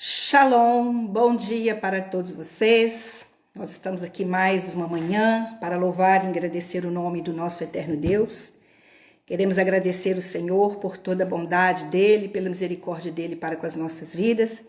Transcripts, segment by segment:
Shalom, bom dia para todos vocês. Nós estamos aqui mais uma manhã para louvar e agradecer o nome do nosso eterno Deus. Queremos agradecer o Senhor por toda a bondade dele, pela misericórdia dele para com as nossas vidas.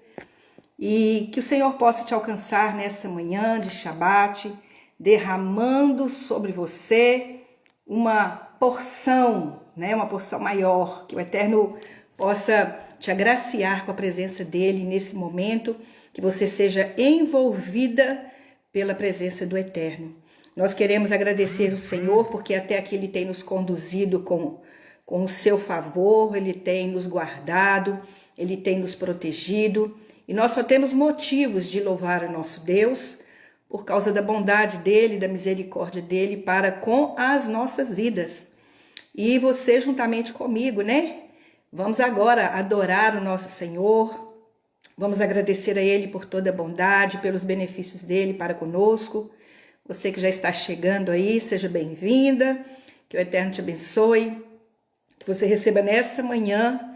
E que o Senhor possa te alcançar nessa manhã de Shabat, derramando sobre você uma porção, uma porção maior, que o Eterno possa te agraciar com a presença dele nesse momento, que você seja envolvida pela presença do Eterno. Nós queremos agradecer o Senhor, porque até aqui ele tem nos conduzido com o seu favor, ele tem nos guardado, ele tem nos protegido, e nós só temos motivos de louvar o nosso Deus, por causa da bondade dele, da misericórdia dele para com as nossas vidas. E você juntamente comigo, Vamos agora adorar o nosso Senhor, vamos agradecer a Ele por toda a bondade, pelos benefícios dele para conosco. Você que já está chegando aí, seja bem-vinda, que o Eterno te abençoe, que você receba nessa manhã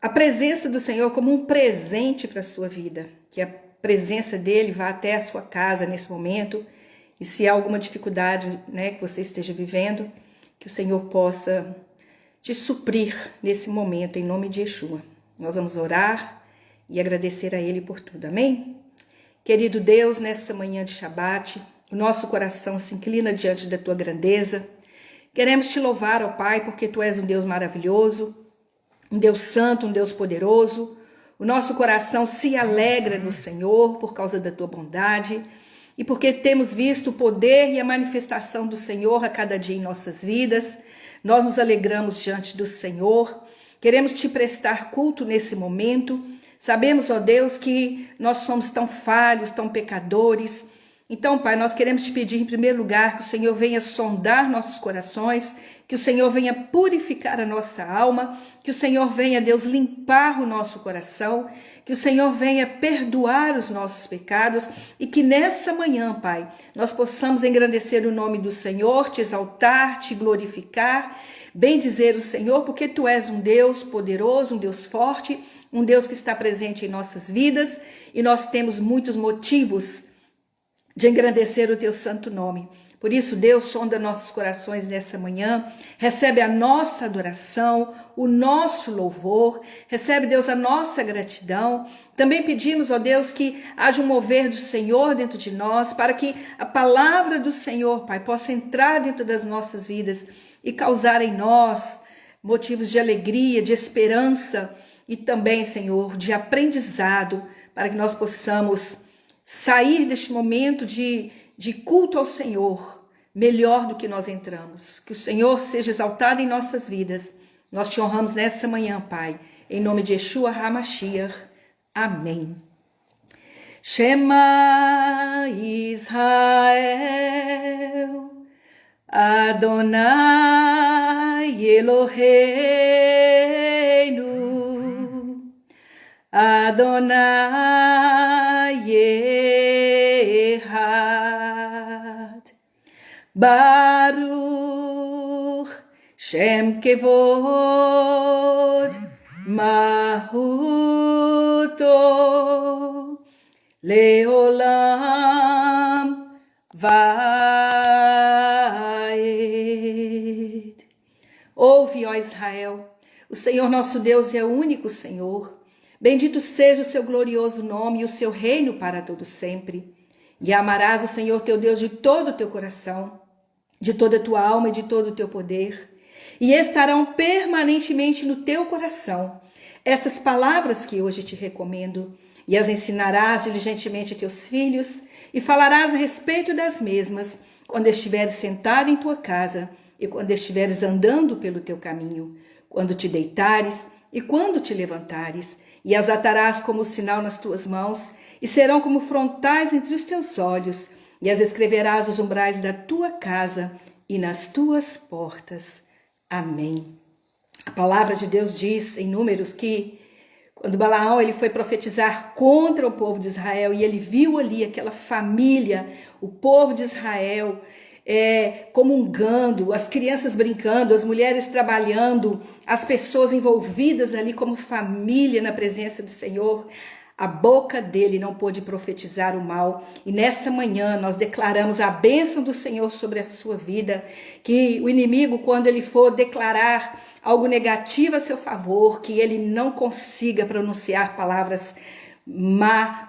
a presença do Senhor como um presente para a sua vida, que a presença dele vá até a sua casa nesse momento, e se há alguma dificuldade que você esteja vivendo, que o Senhor possa te suprir nesse momento, em nome de Yeshua. Nós vamos orar e agradecer a Ele por tudo, amém? Querido Deus, nessa manhã de Shabat, o nosso coração se inclina diante da Tua grandeza. Queremos Te louvar, ó Pai, porque Tu és um Deus maravilhoso, um Deus santo, um Deus poderoso. O nosso coração se alegra no Senhor por causa da Tua bondade e porque temos visto o poder e a manifestação do Senhor a cada dia em nossas vidas. Nós nos alegramos diante do Senhor, queremos te prestar culto nesse momento. Sabemos, ó Deus, que nós somos tão falhos, tão pecadores. Então, Pai, nós queremos te pedir em primeiro lugar que o Senhor venha sondar nossos corações, que o Senhor venha purificar a nossa alma, que o Senhor venha, Deus, limpar o nosso coração, que o Senhor venha perdoar os nossos pecados e que nessa manhã, Pai, nós possamos engrandecer o nome do Senhor, te exaltar, te glorificar, bendizer o Senhor, porque Tu és um Deus poderoso, um Deus forte, um Deus que está presente em nossas vidas e nós temos muitos motivos de engrandecer o Teu santo nome. Por isso, Deus, sonda nossos corações nessa manhã, recebe a nossa adoração, o nosso louvor, recebe, Deus, a nossa gratidão. Também pedimos, ó Deus, que haja um mover do Senhor dentro de nós, para que a palavra do Senhor, Pai, possa entrar dentro das nossas vidas e causar em nós motivos de alegria, de esperança e também, Senhor, de aprendizado, para que nós possamos sair deste momento de culto ao Senhor melhor do que nós entramos. Que o Senhor seja exaltado em nossas vidas. Nós te honramos nessa manhã, Pai, em nome de Yeshua HaMashiach. Amém. Shema Israel, Adonai Eloheinu, Adonai Echad, Baruch Shem Kevod Mahuto Leolam Vaed. Ouve, ó Israel, o Senhor nosso Deus é o único Senhor. Bendito seja o seu glorioso nome e o seu reino para todo sempre. E amarás o Senhor teu Deus de todo o teu coração, de toda a tua alma e de todo o teu poder. E estarão permanentemente no teu coração essas palavras que hoje te recomendo, e as ensinarás diligentemente a teus filhos, e falarás a respeito das mesmas, quando estiveres sentado em tua casa, e quando estiveres andando pelo teu caminho, quando te deitares e quando te levantares, e as atarás como sinal nas tuas mãos, e serão como frontais entre os teus olhos, e as escreverás nos umbrais da tua casa e nas tuas portas. Amém. A palavra de Deus diz em Números que quando Balaão ele foi profetizar contra o povo de Israel e ele viu ali aquela família, o povo de Israel, comungando, as crianças brincando, as mulheres trabalhando, as pessoas envolvidas ali como família na presença do Senhor. A boca dele não pôde profetizar o mal. E nessa manhã nós declaramos a bênção do Senhor sobre a sua vida. Que o inimigo, quando ele for declarar algo negativo a seu favor, que ele não consiga pronunciar palavras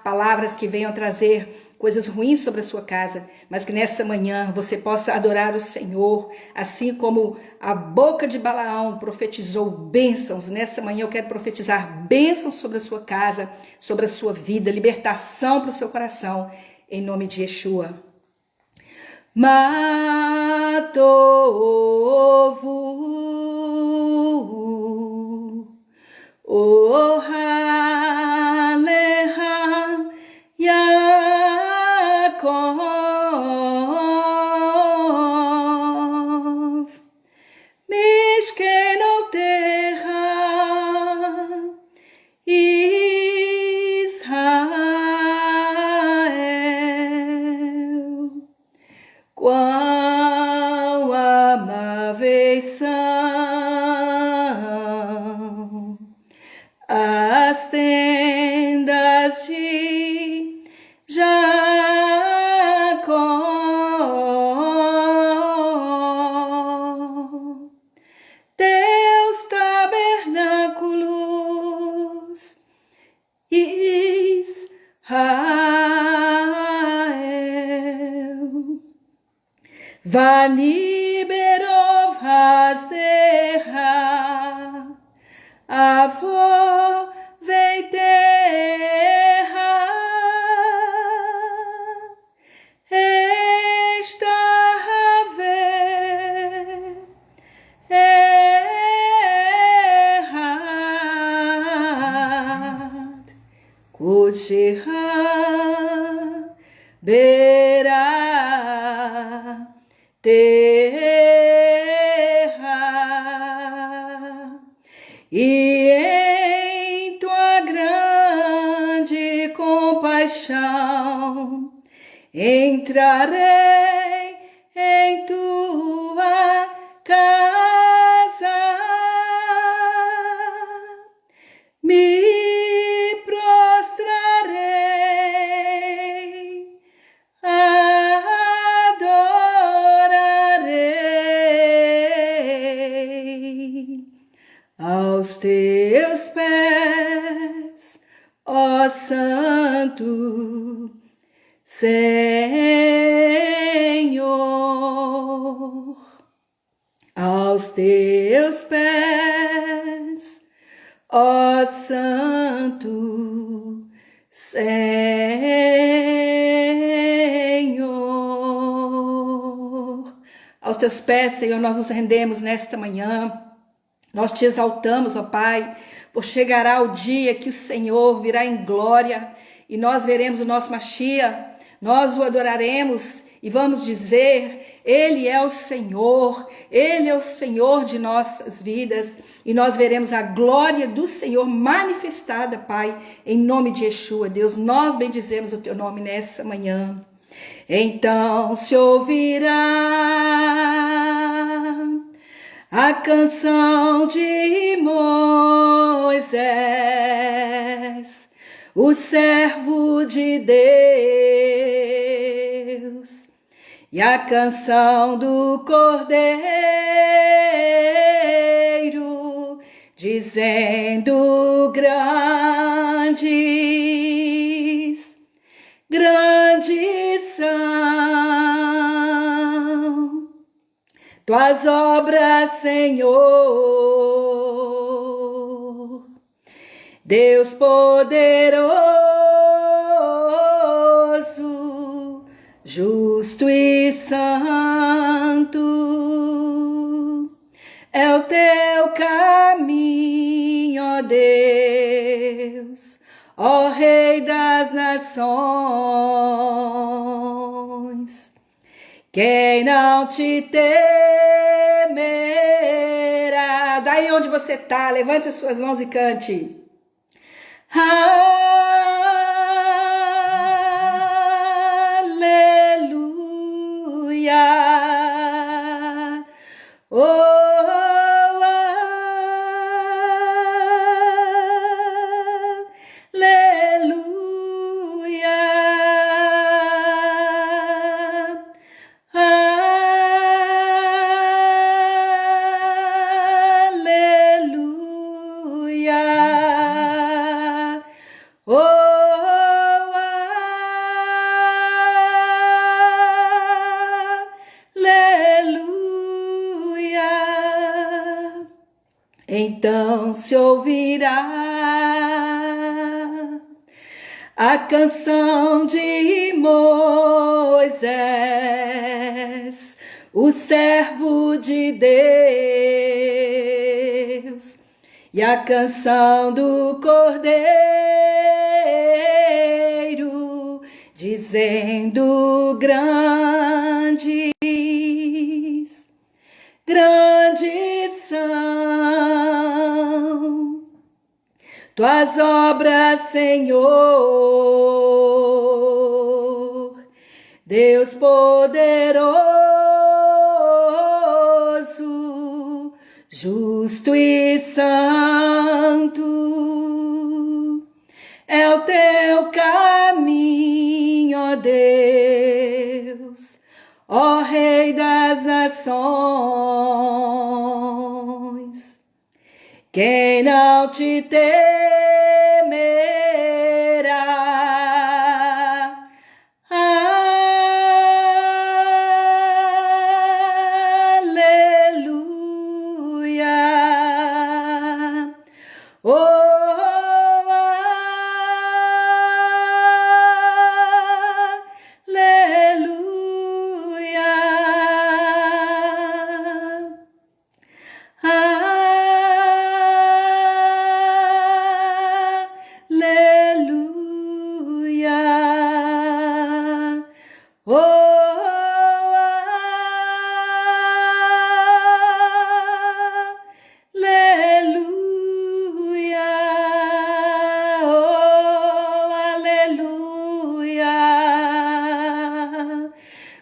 palavras que venham trazer coisas ruins sobre a sua casa, mas que nessa manhã você possa adorar o Senhor, assim como a boca de Balaão profetizou bênçãos. Nessa manhã eu quero profetizar bênçãos sobre a sua casa, sobre a sua vida, libertação para o seu coração, em nome de Yeshua. Matovu, Ohaleha, Yaakov, Mishkenoteha, Israel. Quão amáveis são as tendas de Jacó, teus tabernáculos, Israel. Vani berov hasdecha, avo veiteha, estahave ehad, kodsheha bera terra, e em tua grande compaixão entrarei em tua casa, me prostrarei, adorarei aos teus pés, ó Santo Senhor, aos teus pés, ó Santo Senhor. Aos teus pés, Senhor, nós nos rendemos nesta manhã. Nós te exaltamos, ó Pai, por chegará o dia que o Senhor virá em glória e nós veremos o nosso Mashiach, nós o adoraremos e vamos dizer, Ele é o Senhor de nossas vidas e nós veremos a glória do Senhor manifestada, Pai, em nome de Yeshua. Deus, nós bendizemos o Teu nome nessa manhã. Então se ouvirá a canção de Moisés, o servo de Deus, e a canção do Cordeiro, dizendo: grandes, grandes são tuas obras, Senhor, Deus poderoso, justo e santo, é o teu caminho, ó Deus, ó Rei das nações. Quem não te temerá? Daí onde você está, levante as suas mãos e cante. Aleluia. então se ouvirá a canção de Moisés, o servo de Deus, e a canção do Cordeiro, dizendo: grandes são tuas obras, Senhor, Deus poderoso, justo e santo, é o teu caminho, ó Deus, ó Rei das nações. Quem não te temerá? Aleluia. Oh,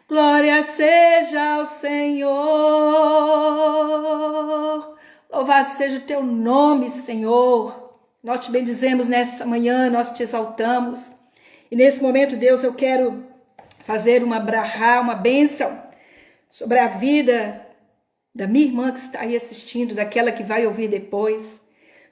glória seja ao Senhor. Louvado seja o teu nome, Senhor. Nós te bendizemos nessa manhã, nós te exaltamos. E nesse momento, Deus, eu quero fazer uma brahá, uma bênção sobre a vida da minha irmã que está aí assistindo, daquela que vai ouvir depois.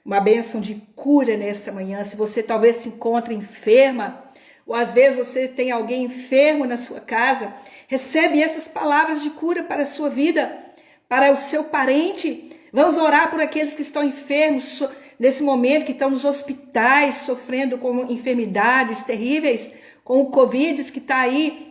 Uma bênção de cura nessa manhã. Se você talvez se encontre enferma, ou às vezes você tem alguém enfermo na sua casa, recebe essas palavras de cura para a sua vida, para o seu parente. Vamos orar por aqueles que estão enfermos nesse momento, que estão nos hospitais, sofrendo com enfermidades terríveis, com o Covid que está aí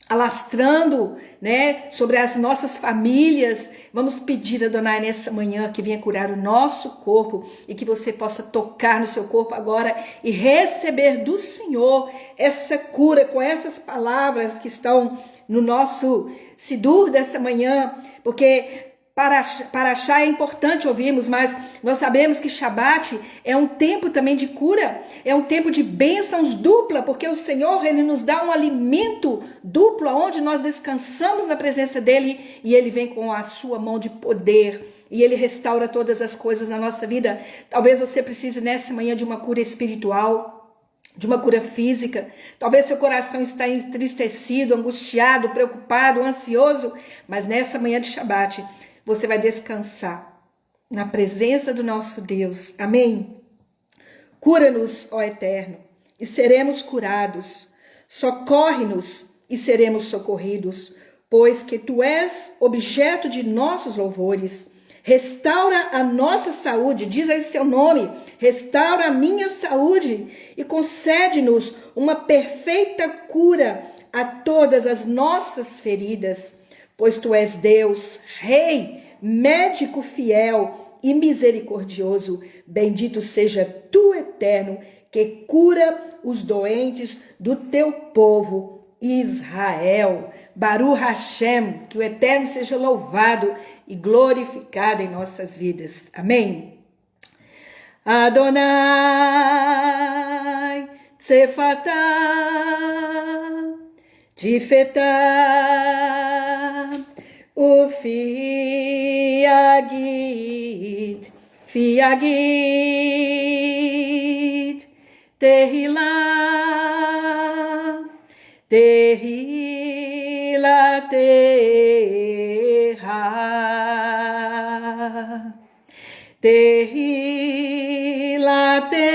alastrando, né, sobre as nossas famílias. Vamos pedir a Adonai nessa manhã que venha curar o nosso corpo e que você possa tocar no seu corpo agora e receber do Senhor essa cura com essas palavras que estão no nosso Sidur dessa manhã, porque para achar é importante ouvirmos, mas nós sabemos que Shabat é um tempo também de cura, é um tempo de bênçãos dupla, porque o Senhor, Ele nos dá um alimento duplo, onde nós descansamos na presença dEle, e Ele vem com a sua mão de poder, e Ele restaura todas as coisas na nossa vida. Talvez você precise nessa manhã de uma cura espiritual, de uma cura física. Talvez seu coração está entristecido, angustiado, preocupado, ansioso, mas nessa manhã de Shabat, você vai descansar na presença do nosso Deus. Amém? Cura-nos, ó Eterno, e seremos curados. Socorre-nos e seremos socorridos, pois que Tu és objeto de nossos louvores. Restaura a nossa saúde, diz aí o seu nome, restaura a minha saúde e concede-nos uma perfeita cura a todas as nossas feridas. Pois Tu és Deus, Rei, médico fiel e misericordioso. Bendito seja Tu, Eterno, que cura os doentes do Teu povo, Israel. Baruch Hashem, que o Eterno seja louvado e glorificado em nossas vidas. Amém? Adonai, Tsefatah, Tifetah, Ufiagid, Fiagid, Tehillah, Tehillah, Tehillah, Tehillah, Tehillah,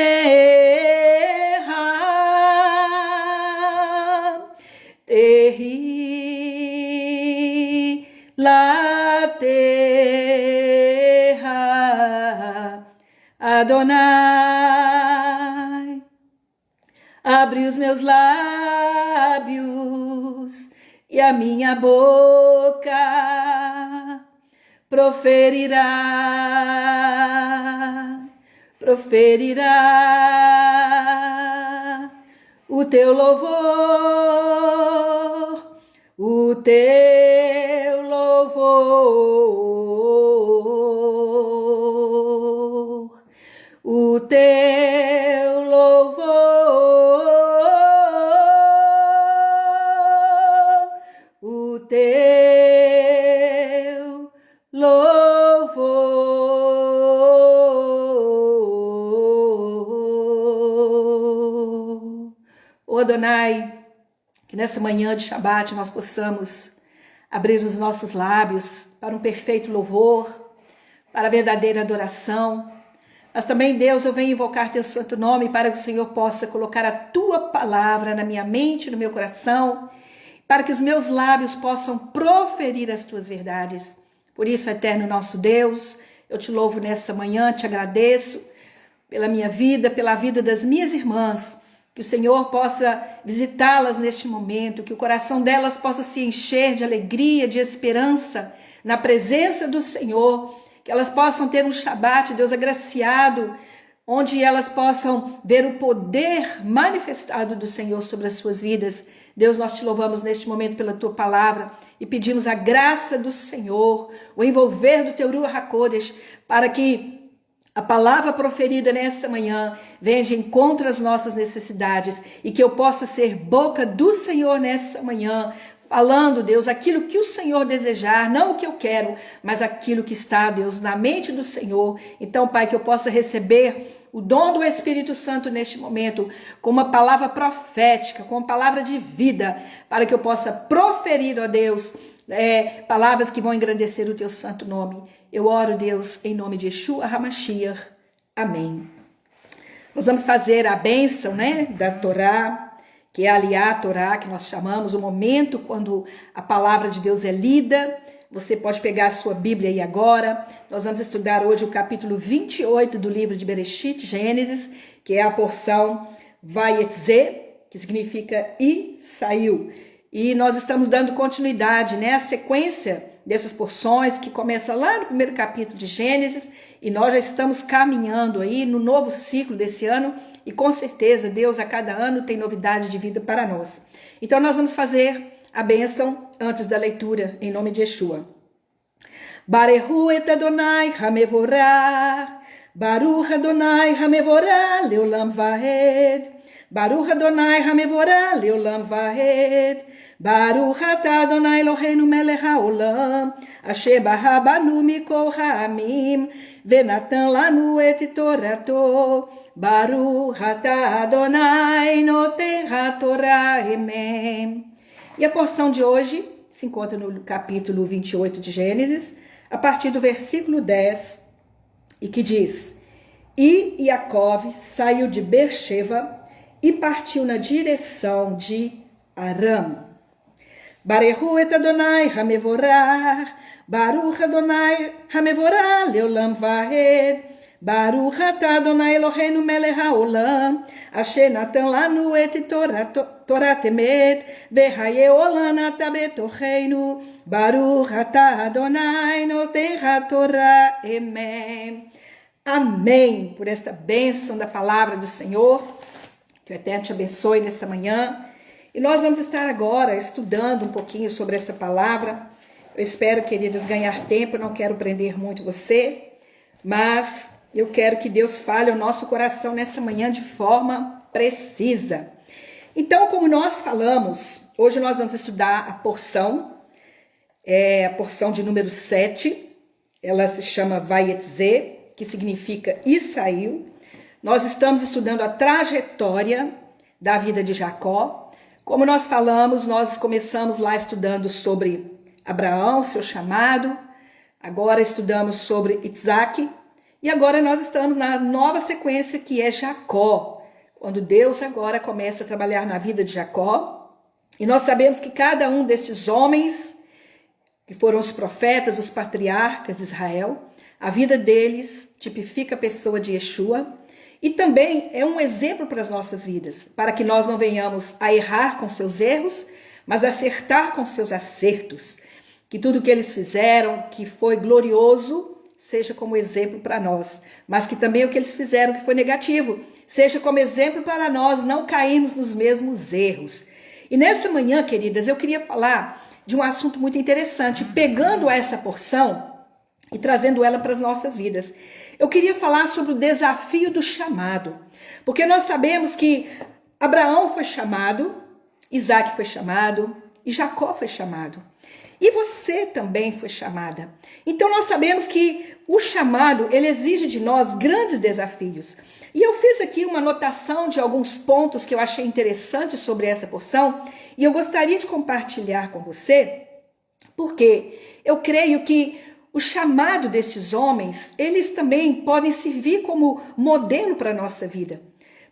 Abre os meus lábios e a minha boca proferirá o teu louvor, o teu louvor, o teu louvor, o teu louvor. Ó Adonai, que nessa manhã de Shabat nós possamos abrir os nossos lábios para um perfeito louvor, para a verdadeira adoração. Mas também, Deus, eu venho invocar teu santo nome para que o Senhor possa colocar a tua palavra na minha mente, no meu coração, para que os meus lábios possam proferir as tuas verdades. Por isso, eterno nosso Deus, eu te louvo nessa manhã, te agradeço pela minha vida, pela vida das minhas irmãs, que o Senhor possa visitá-las neste momento, que o coração delas possa se encher de alegria, de esperança na presença do Senhor, que elas possam ter um Shabat, Deus, agraciado, onde elas possam ver o poder manifestado do Senhor sobre as suas vidas. Deus, nós te louvamos neste momento pela tua palavra e pedimos a graça do Senhor, o envolver do teu Ruach HaKodesh, para que a palavra proferida nessa manhã venha de encontro às nossas necessidades e que eu possa ser boca do Senhor nessa manhã, falando, Deus, aquilo que o Senhor desejar, não o que eu quero, mas aquilo que está, Deus, na mente do Senhor. Então, Pai, que eu possa receber o dom do Espírito Santo neste momento, com uma palavra profética, com uma palavra de vida, para que eu possa proferir, ó Deus, palavras que vão engrandecer o teu santo nome. Eu oro, Deus, em nome de Yeshua HaMashiach. Amém. Nós vamos fazer a bênção, da Torá, que é a Aliyá Torá, que nós chamamos, o momento quando a palavra de Deus é lida. Você pode pegar a sua Bíblia aí agora. Nós vamos estudar hoje o capítulo 28 do livro de Bereshit, Gênesis, que é a porção Vayetze, que significa e saiu. E nós estamos dando continuidade, à sequência dessas porções que começa lá no primeiro capítulo de Gênesis, e nós já estamos caminhando aí no novo ciclo desse ano, e com certeza Deus a cada ano tem novidade de vida para nós. Então nós vamos fazer a bênção antes da leitura, em nome de Yeshua. Barehu et Adonai hamevorah, Baruch Adonai hamevorah leolam vaed, Baruch Adonai hamevorah leolam vaed, Baruch atah Adonai Eloheinu melech haolam, asher bara banu mikol ha'amim, venatan lanu et torato, Baruch atah Adonai noten hatorah emen. E a porção de hoje se encontra no capítulo 28 de Gênesis, a partir do versículo 10, e que diz: E Yaakov saiu de Beersheba e partiu na direção de Aram. Barehu et Adonai hamevorah, Baruch Adonai hamevorah leolam vaed, Baruch atah Adonai Eloheinu melech haolam, asher natan lanu et Torat emet, vehaye olam atah betocheinu, Baruch atah Adonai noten hatorah emen. Amém, por esta bênção da palavra do Senhor, que o Eterno te abençoe nessa manhã. E nós vamos estar agora estudando um pouquinho sobre essa palavra. Eu espero, queridas, ganhar tempo, eu não quero prender muito você, mas eu quero que Deus fale ao nosso coração nessa manhã de forma precisa. Então, como nós falamos, hoje nós vamos estudar a porção de número 7, ela se chama Vayetze, que significa e saiu. Nós estamos estudando a trajetória da vida de Jacó. Como nós falamos, nós começamos lá estudando sobre Abraão, seu chamado, agora estudamos sobre Isaac, e agora nós estamos na nova sequência que é Jacó, quando Deus agora começa a trabalhar na vida de Jacó, e nós sabemos que cada um destes homens, que foram os profetas, os patriarcas de Israel, a vida deles tipifica a pessoa de Yeshua, e também é um exemplo para as nossas vidas, para que nós não venhamos a errar com seus erros, mas acertar com seus acertos. Que tudo que eles fizeram, que foi glorioso, seja como exemplo para nós, mas que também o que eles fizeram que foi negativo, seja como exemplo para nós não cairmos nos mesmos erros. E nessa manhã, queridas, eu queria falar de um assunto muito interessante, pegando essa porção e trazendo ela para as nossas vidas. Eu queria falar sobre o desafio do chamado, porque nós sabemos que Abraão foi chamado, Isaac foi chamado e Jacó foi chamado. E você também foi chamada. Então nós sabemos que o chamado, ele exige de nós grandes desafios. E eu fiz aqui uma anotação de alguns pontos que eu achei interessantes sobre essa porção, e eu gostaria de compartilhar com você, porque eu creio que o chamado destes homens, eles também podem servir como modelo para a nossa vida.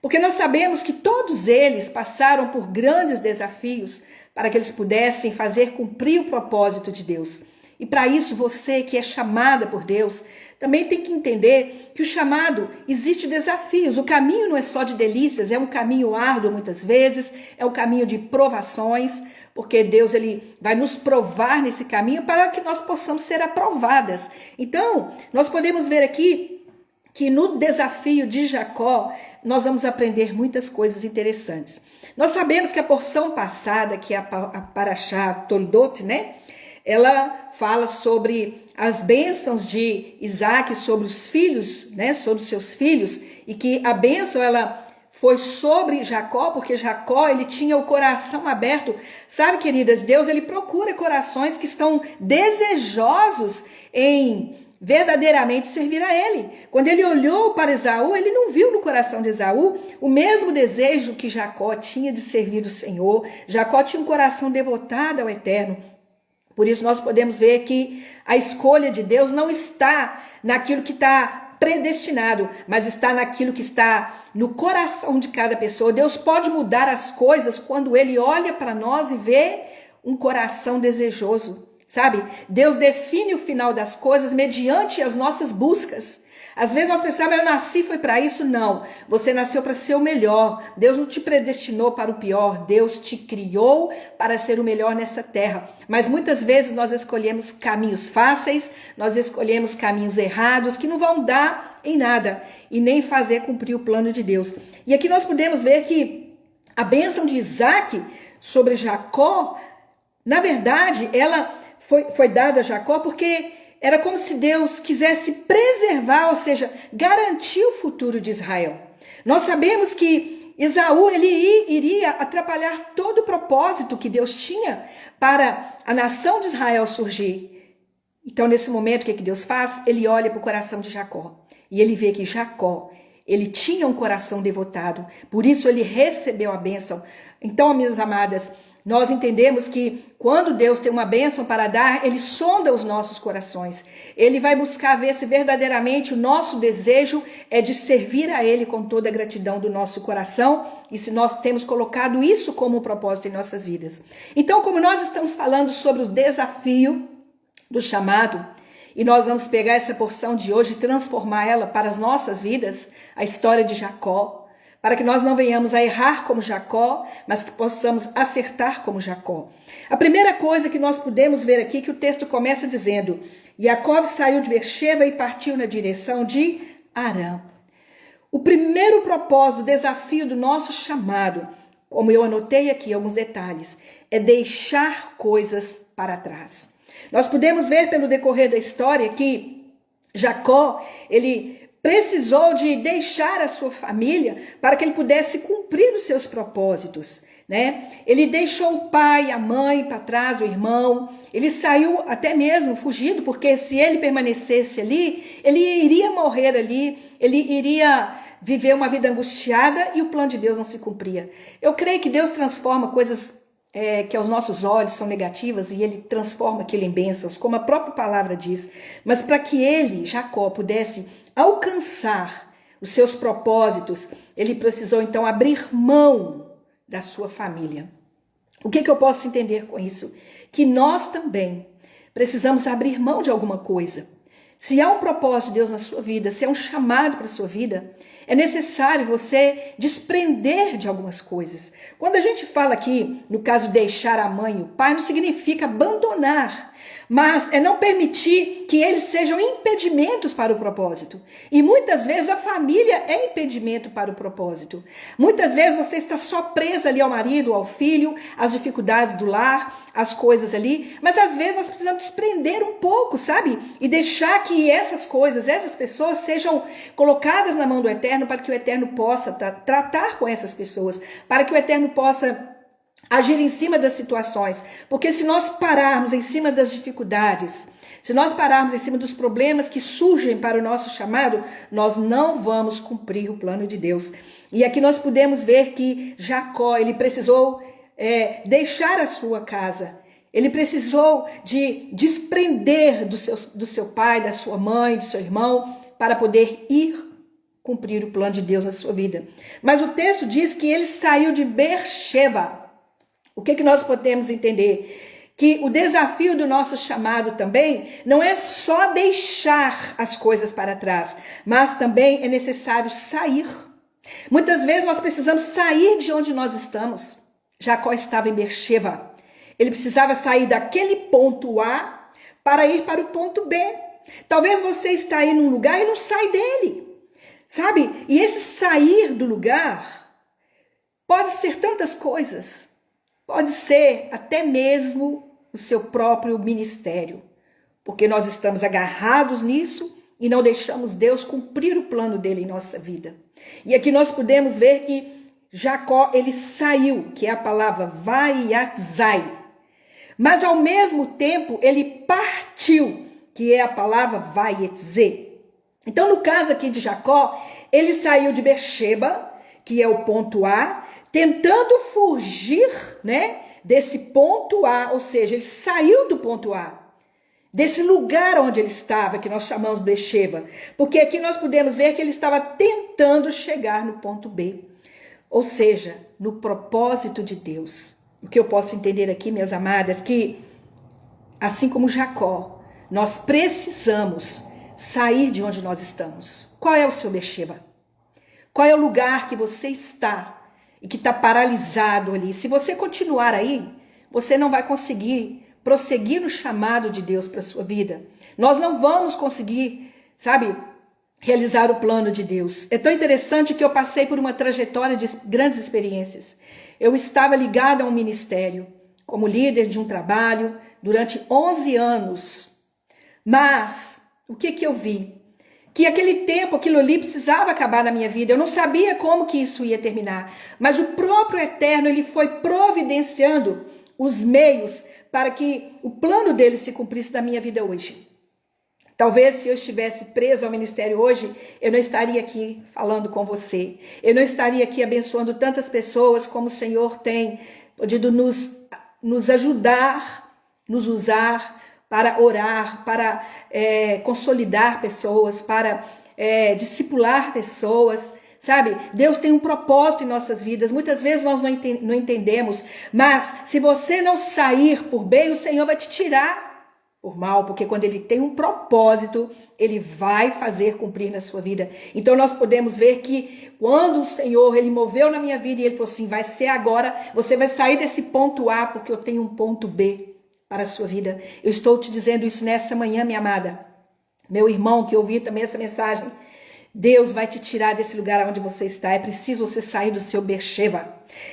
Porque nós sabemos que todos eles passaram por grandes desafios para que eles pudessem fazer cumprir o propósito de Deus. E para isso, você que é chamada por Deus, também tem que entender que o chamado existe desafios. O caminho não é só de delícias, é um caminho árduo muitas vezes, é um caminho de provações, porque Deus ele vai nos provar nesse caminho para que nós possamos ser aprovadas. Então, nós podemos ver aqui que no desafio de Jacó, nós vamos aprender muitas coisas interessantes. Nós sabemos que a porção passada, que é a Parashá Toldot, né? Ela fala sobre as bênçãos de Isaac sobre os filhos, né? Sobre os seus filhos, e que a bênção ela foi sobre Jacó, porque Jacó ele tinha o coração aberto. Sabe, queridas, Deus ele procura corações que estão desejosos em verdadeiramente servir a ele. Quando ele olhou para Esaú, ele não viu no coração de Esaú o mesmo desejo que Jacó tinha de servir o Senhor. Jacó tinha um coração devotado ao Eterno. Por isso nós podemos ver que a escolha de Deus não está naquilo que está predestinado, mas está naquilo que está no coração de cada pessoa. Deus pode mudar as coisas quando ele olha para nós e vê um coração desejoso. Sabe? Deus define o final das coisas mediante as nossas buscas. Às vezes nós pensamos, eu nasci foi para isso. Não, você nasceu para ser o melhor. Deus não te predestinou para o pior. Deus te criou para ser o melhor nessa terra. Mas muitas vezes nós escolhemos caminhos fáceis, nós escolhemos caminhos errados que não vão dar em nada e nem fazer cumprir o plano de Deus. E aqui nós podemos ver que a bênção de Isaac sobre Jacó, na verdade, ela foi dada a Jacó porque era como se Deus quisesse preservar, ou seja, garantir o futuro de Israel. Nós sabemos que Esaú ele iria atrapalhar todo o propósito que Deus tinha para a nação de Israel surgir. Então, nesse momento, o que Deus faz? Ele olha para o coração de Jacó e ele vê que Jacó, ele tinha um coração devotado, por isso ele recebeu a bênção. Então, minhas amadas, nós entendemos que quando Deus tem uma bênção para dar, ele sonda os nossos corações. Ele vai buscar ver se verdadeiramente o nosso desejo é de servir a ele com toda a gratidão do nosso coração e se nós temos colocado isso como um propósito em nossas vidas. Então, como nós estamos falando sobre o desafio do chamado, e nós vamos pegar essa porção de hoje e transformar ela para as nossas vidas, a história de Jacó, para que nós não venhamos a errar como Jacó, mas que possamos acertar como Jacó. A primeira coisa que nós podemos ver aqui, que o texto começa dizendo, Jacó saiu de Beersheba e partiu na direção de Arã. O primeiro propósito, o desafio do nosso chamado, como eu anotei aqui alguns detalhes, é deixar coisas para trás. Nós podemos ver pelo decorrer da história que Jacó, ele precisou de deixar a sua família para que ele pudesse cumprir os seus propósitos, né? Ele deixou o pai, a mãe para trás, o irmão, ele saiu até mesmo fugido, porque se ele permanecesse ali, ele iria morrer ali, ele iria viver uma vida angustiada e o plano de Deus não se cumpria. Eu creio que Deus transforma coisas que aos nossos olhos são negativas e ele transforma aquilo em bênçãos, como a própria palavra diz. Mas para que ele, Jacó, pudesse alcançar os seus propósitos, ele precisou então abrir mão da sua família. O que eu posso entender com isso? Que nós também precisamos abrir mão de alguma coisa. Se há um propósito de Deus na sua vida, se há um chamado para a sua vida, é necessário você desprender de algumas coisas. Quando a gente fala aqui, no caso, deixar a mãe e o pai, não significa abandonar, mas é não permitir que eles sejam impedimentos para o propósito. E muitas vezes a família é impedimento para o propósito. Muitas vezes você está só presa ali ao marido, ao filho, às dificuldades do lar, às coisas ali, mas às vezes nós precisamos desprender um pouco, sabe? E deixar que essas coisas, essas pessoas sejam colocadas na mão do Eterno para que o Eterno possa tratar com essas pessoas, para que o Eterno possa agir em cima das situações, porque se nós pararmos em cima das dificuldades, se nós pararmos em cima dos problemas que surgem para o nosso chamado, nós não vamos cumprir o plano de Deus. E aqui nós podemos ver que Jacó, ele precisou deixar a sua casa, ele precisou de desprender do seu pai, da sua mãe, do seu irmão, para poder ir cumprir o plano de Deus na sua vida. Mas o texto diz que ele saiu de Beersheba. O que nós podemos entender? Que o desafio do nosso chamado também não é só deixar as coisas para trás, mas também é necessário sair. Muitas vezes nós precisamos sair de onde nós estamos. Jacó estava em Beersheba. Ele precisava sair daquele ponto A para ir para o ponto B. Talvez você está aí num lugar e não sai dele, sabe? E esse sair do lugar pode ser tantas coisas. Pode ser até mesmo o seu próprio ministério, porque nós estamos agarrados nisso e não deixamos Deus cumprir o plano dele em nossa vida. E aqui nós podemos ver que Jacó, ele saiu, que é a palavra vaiatzai, mas ao mesmo tempo ele partiu, que é a palavra vaietze. Então no caso aqui de Jacó, ele saiu de Beersheba, que é o ponto A, tentando fugir, né, desse ponto A, ou seja, ele saiu do ponto A, desse lugar onde ele estava, que nós chamamos Beersheba, porque aqui nós podemos ver que ele estava tentando chegar no ponto B, ou seja, no propósito de Deus. O que eu posso entender aqui, minhas amadas, que assim como Jacó, nós precisamos sair de onde nós estamos. Qual é o seu Beersheba? Qual é o lugar que você está e que está paralisado ali? Se você continuar aí, você não vai conseguir prosseguir no chamado de Deus para a sua vida. Nós não vamos conseguir, sabe, realizar o plano de Deus. É tão interessante que eu passei por uma trajetória de grandes experiências. Eu estava ligada a um ministério, como líder de um trabalho, durante 11 anos. Mas, o que eu vi? Que aquele tempo, aquilo ali precisava acabar na minha vida. Eu não sabia como que isso ia terminar. Mas o próprio Eterno, ele foi providenciando os meios para que o plano dele se cumprisse na minha vida hoje. Talvez se eu estivesse presa ao ministério hoje, eu não estaria aqui falando com você. Eu não estaria aqui abençoando tantas pessoas como o Senhor tem podido nos ajudar, nos usar para orar, para consolidar pessoas, para discipular pessoas, sabe? Deus tem um propósito em nossas vidas. Muitas vezes nós não entendemos, mas se você não sair por bem, o Senhor vai te tirar por mal, porque quando ele tem um propósito, ele vai fazer cumprir na sua vida. Então nós podemos ver que quando o Senhor, ele moveu na minha vida e ele falou assim, vai ser agora, você vai sair desse ponto A, porque eu tenho um ponto B para a sua vida. Eu estou te dizendo isso nessa manhã, minha amada. Meu irmão que ouviu também essa mensagem, Deus vai te tirar desse lugar onde você está. É preciso você sair do seu Beersheba.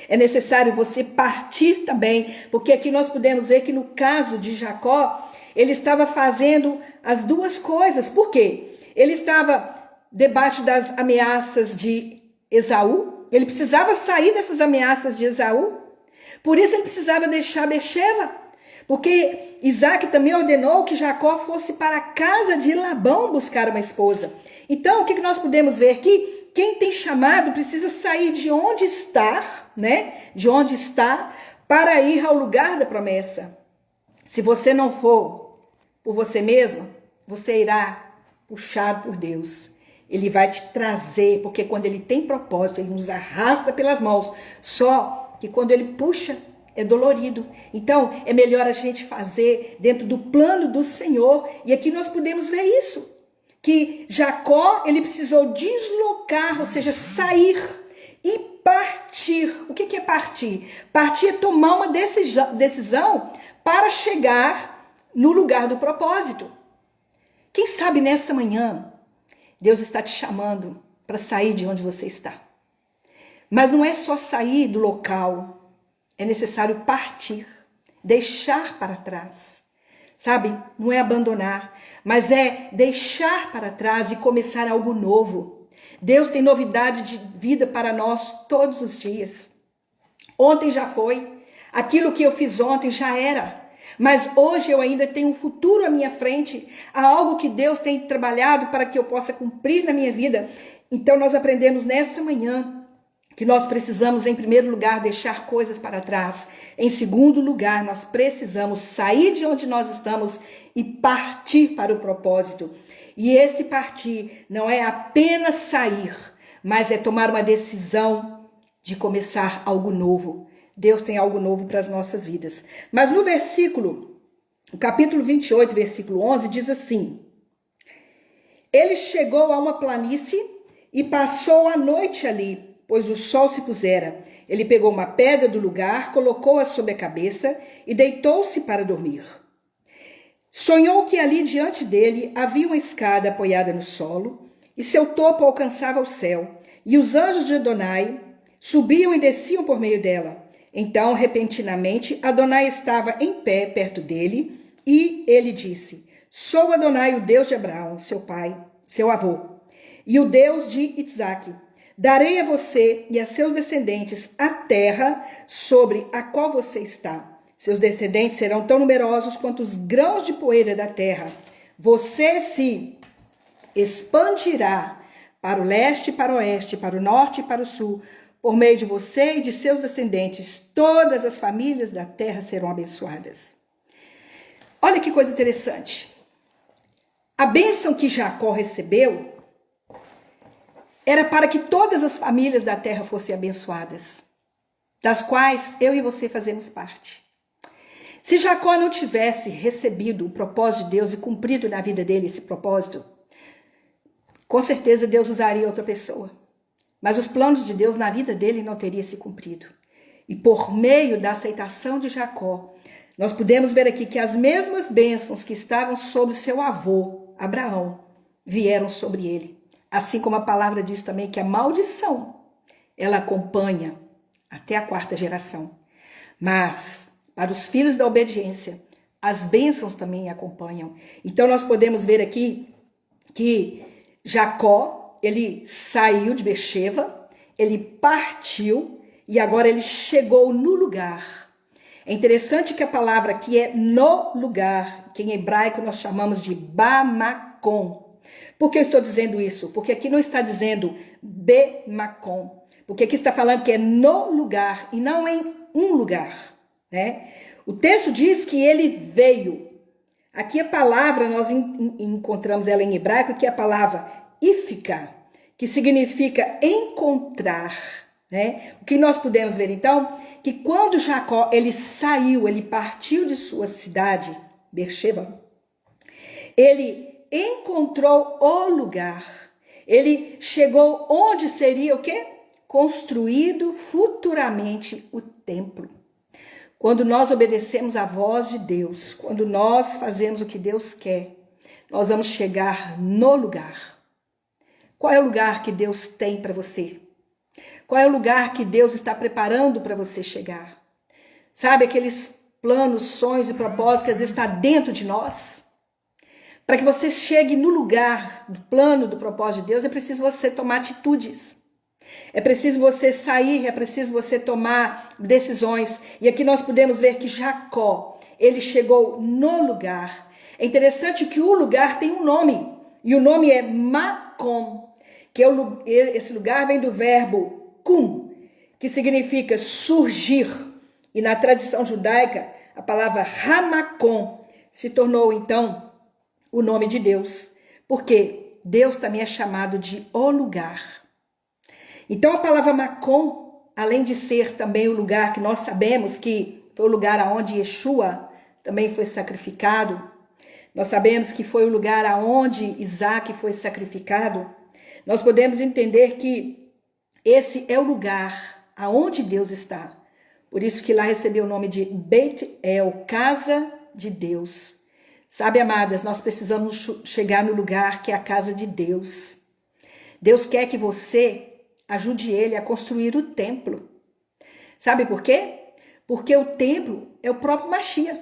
É necessário você partir também, porque aqui nós podemos ver que no caso de Jacó, ele estava fazendo as duas coisas. Por quê? Ele estava debaixo das ameaças de Esaú. Ele precisava sair dessas ameaças de Esaú. Por isso ele precisava deixar Beersheba. Porque Isaac também ordenou que Jacó fosse para a casa de Labão buscar uma esposa. Então, o que nós podemos ver aqui? Quem tem chamado precisa sair de onde está, né? De onde está, para ir ao lugar da promessa. Se você não for por você mesmo, você irá puxado por Deus. Ele vai te trazer, porque quando ele tem propósito, ele nos arrasta pelas mãos. Só que quando ele puxa, é dolorido. Então, é melhor a gente fazer dentro do plano do Senhor. E aqui nós podemos ver isso. que Jacó, ele precisou deslocar, ou seja, sair e partir. O que é partir? Partir é tomar uma decisão para chegar no lugar do propósito. Quem sabe nessa manhã, Deus está te chamando para sair de onde você está. Mas não é só sair do local, é necessário partir, deixar para trás. Sabe? Não é abandonar, mas é deixar para trás e começar algo novo. Deus tem novidade de vida para nós todos os dias. Ontem já foi, aquilo que eu fiz ontem já era. Mas hoje eu ainda tenho um futuro à minha frente, há algo que Deus tem trabalhado para que eu possa cumprir na minha vida. Então nós aprendemos nessa manhã que nós precisamos, em primeiro lugar, deixar coisas para trás. Em segundo lugar, nós precisamos sair de onde nós estamos e partir para o propósito. E esse partir não é apenas sair, mas é tomar uma decisão de começar algo novo. Deus tem algo novo para as nossas vidas. Mas no capítulo 28, versículo 11, diz assim: ele chegou a uma planície e passou a noite ali, pois o sol se pusera. Ele pegou uma pedra do lugar, colocou-a sobre a cabeça e deitou-se para dormir. Sonhou que ali diante dele havia uma escada apoiada no solo, e seu topo alcançava o céu, e os anjos de Adonai subiam e desciam por meio dela. Então, repentinamente, Adonai estava em pé perto dele, e ele disse: sou Adonai, o Deus de Abraão, seu pai, seu avô, e o Deus de Itzaque. Darei a você e a seus descendentes a terra sobre a qual você está. Seus descendentes serão tão numerosos quanto os grãos de poeira da terra. Você se expandirá para o leste, para o oeste, para o norte e para o sul. Por meio de você e de seus descendentes, todas as famílias da terra serão abençoadas. Olha que coisa interessante. A bênção que Jacó recebeu era para que todas as famílias da terra fossem abençoadas, das quais eu e você fazemos parte. Se Jacó não tivesse recebido o propósito de Deus e cumprido na vida dele esse propósito, com certeza Deus usaria outra pessoa. Mas os planos de Deus na vida dele não teriam se cumprido. E por meio da aceitação de Jacó, nós podemos ver aqui que as mesmas bênçãos que estavam sobre seu avô, Abraão, vieram sobre ele. Assim como a palavra diz também que a maldição, ela acompanha até a 4ª geração. Mas, para os filhos da obediência, as bênçãos também acompanham. Então, nós podemos ver aqui que Jacó, ele saiu de Beersheba, ele partiu e agora ele chegou no lugar. É interessante que a palavra aqui é no lugar, que em hebraico nós chamamos de Bamakom. Por que eu estou dizendo isso? Porque aqui não está dizendo Bemakom. Porque aqui está falando que é no lugar e não em um lugar, né? O texto diz que ele veio. Aqui a palavra, nós encontramos ela em hebraico, que é a palavra ifka, que significa encontrar, né? O que nós podemos ver então, que quando Jacó ele saiu, ele partiu de sua cidade, Beersheba, ele encontrou o lugar. Ele chegou onde seria o quê? Construído futuramente o templo. Quando nós obedecemos à voz de Deus, quando nós fazemos o que Deus quer, nós vamos chegar no lugar. Qual é o lugar que Deus tem para você? Qual é o lugar que Deus está preparando para você chegar? Sabe aqueles planos, sonhos e propósitos que às vezes está dentro de nós? Para que você chegue no lugar do plano, do propósito de Deus, é preciso você tomar atitudes. É preciso você sair, é preciso você tomar decisões. E aqui nós podemos ver que Jacó, ele chegou no lugar. É interessante que o lugar tem um nome. E o nome é Makom, que esse lugar vem do verbo kum, que significa surgir. E na tradição judaica, a palavra Hamakom se tornou então o nome de Deus, porque Deus também é chamado de o lugar. Então a palavra Makom, além de ser também o lugar que nós sabemos que foi o lugar onde Yeshua também foi sacrificado, nós sabemos que foi o lugar aonde Isaac foi sacrificado, nós podemos entender que esse é o lugar aonde Deus está. Por isso que lá recebeu o nome de Bet-El, casa de Deus. Sabe, amadas, nós precisamos chegar no lugar que é a casa de Deus. Deus quer que você ajude Ele a construir o templo. Sabe por quê? Porque o templo é o próprio Mashiach.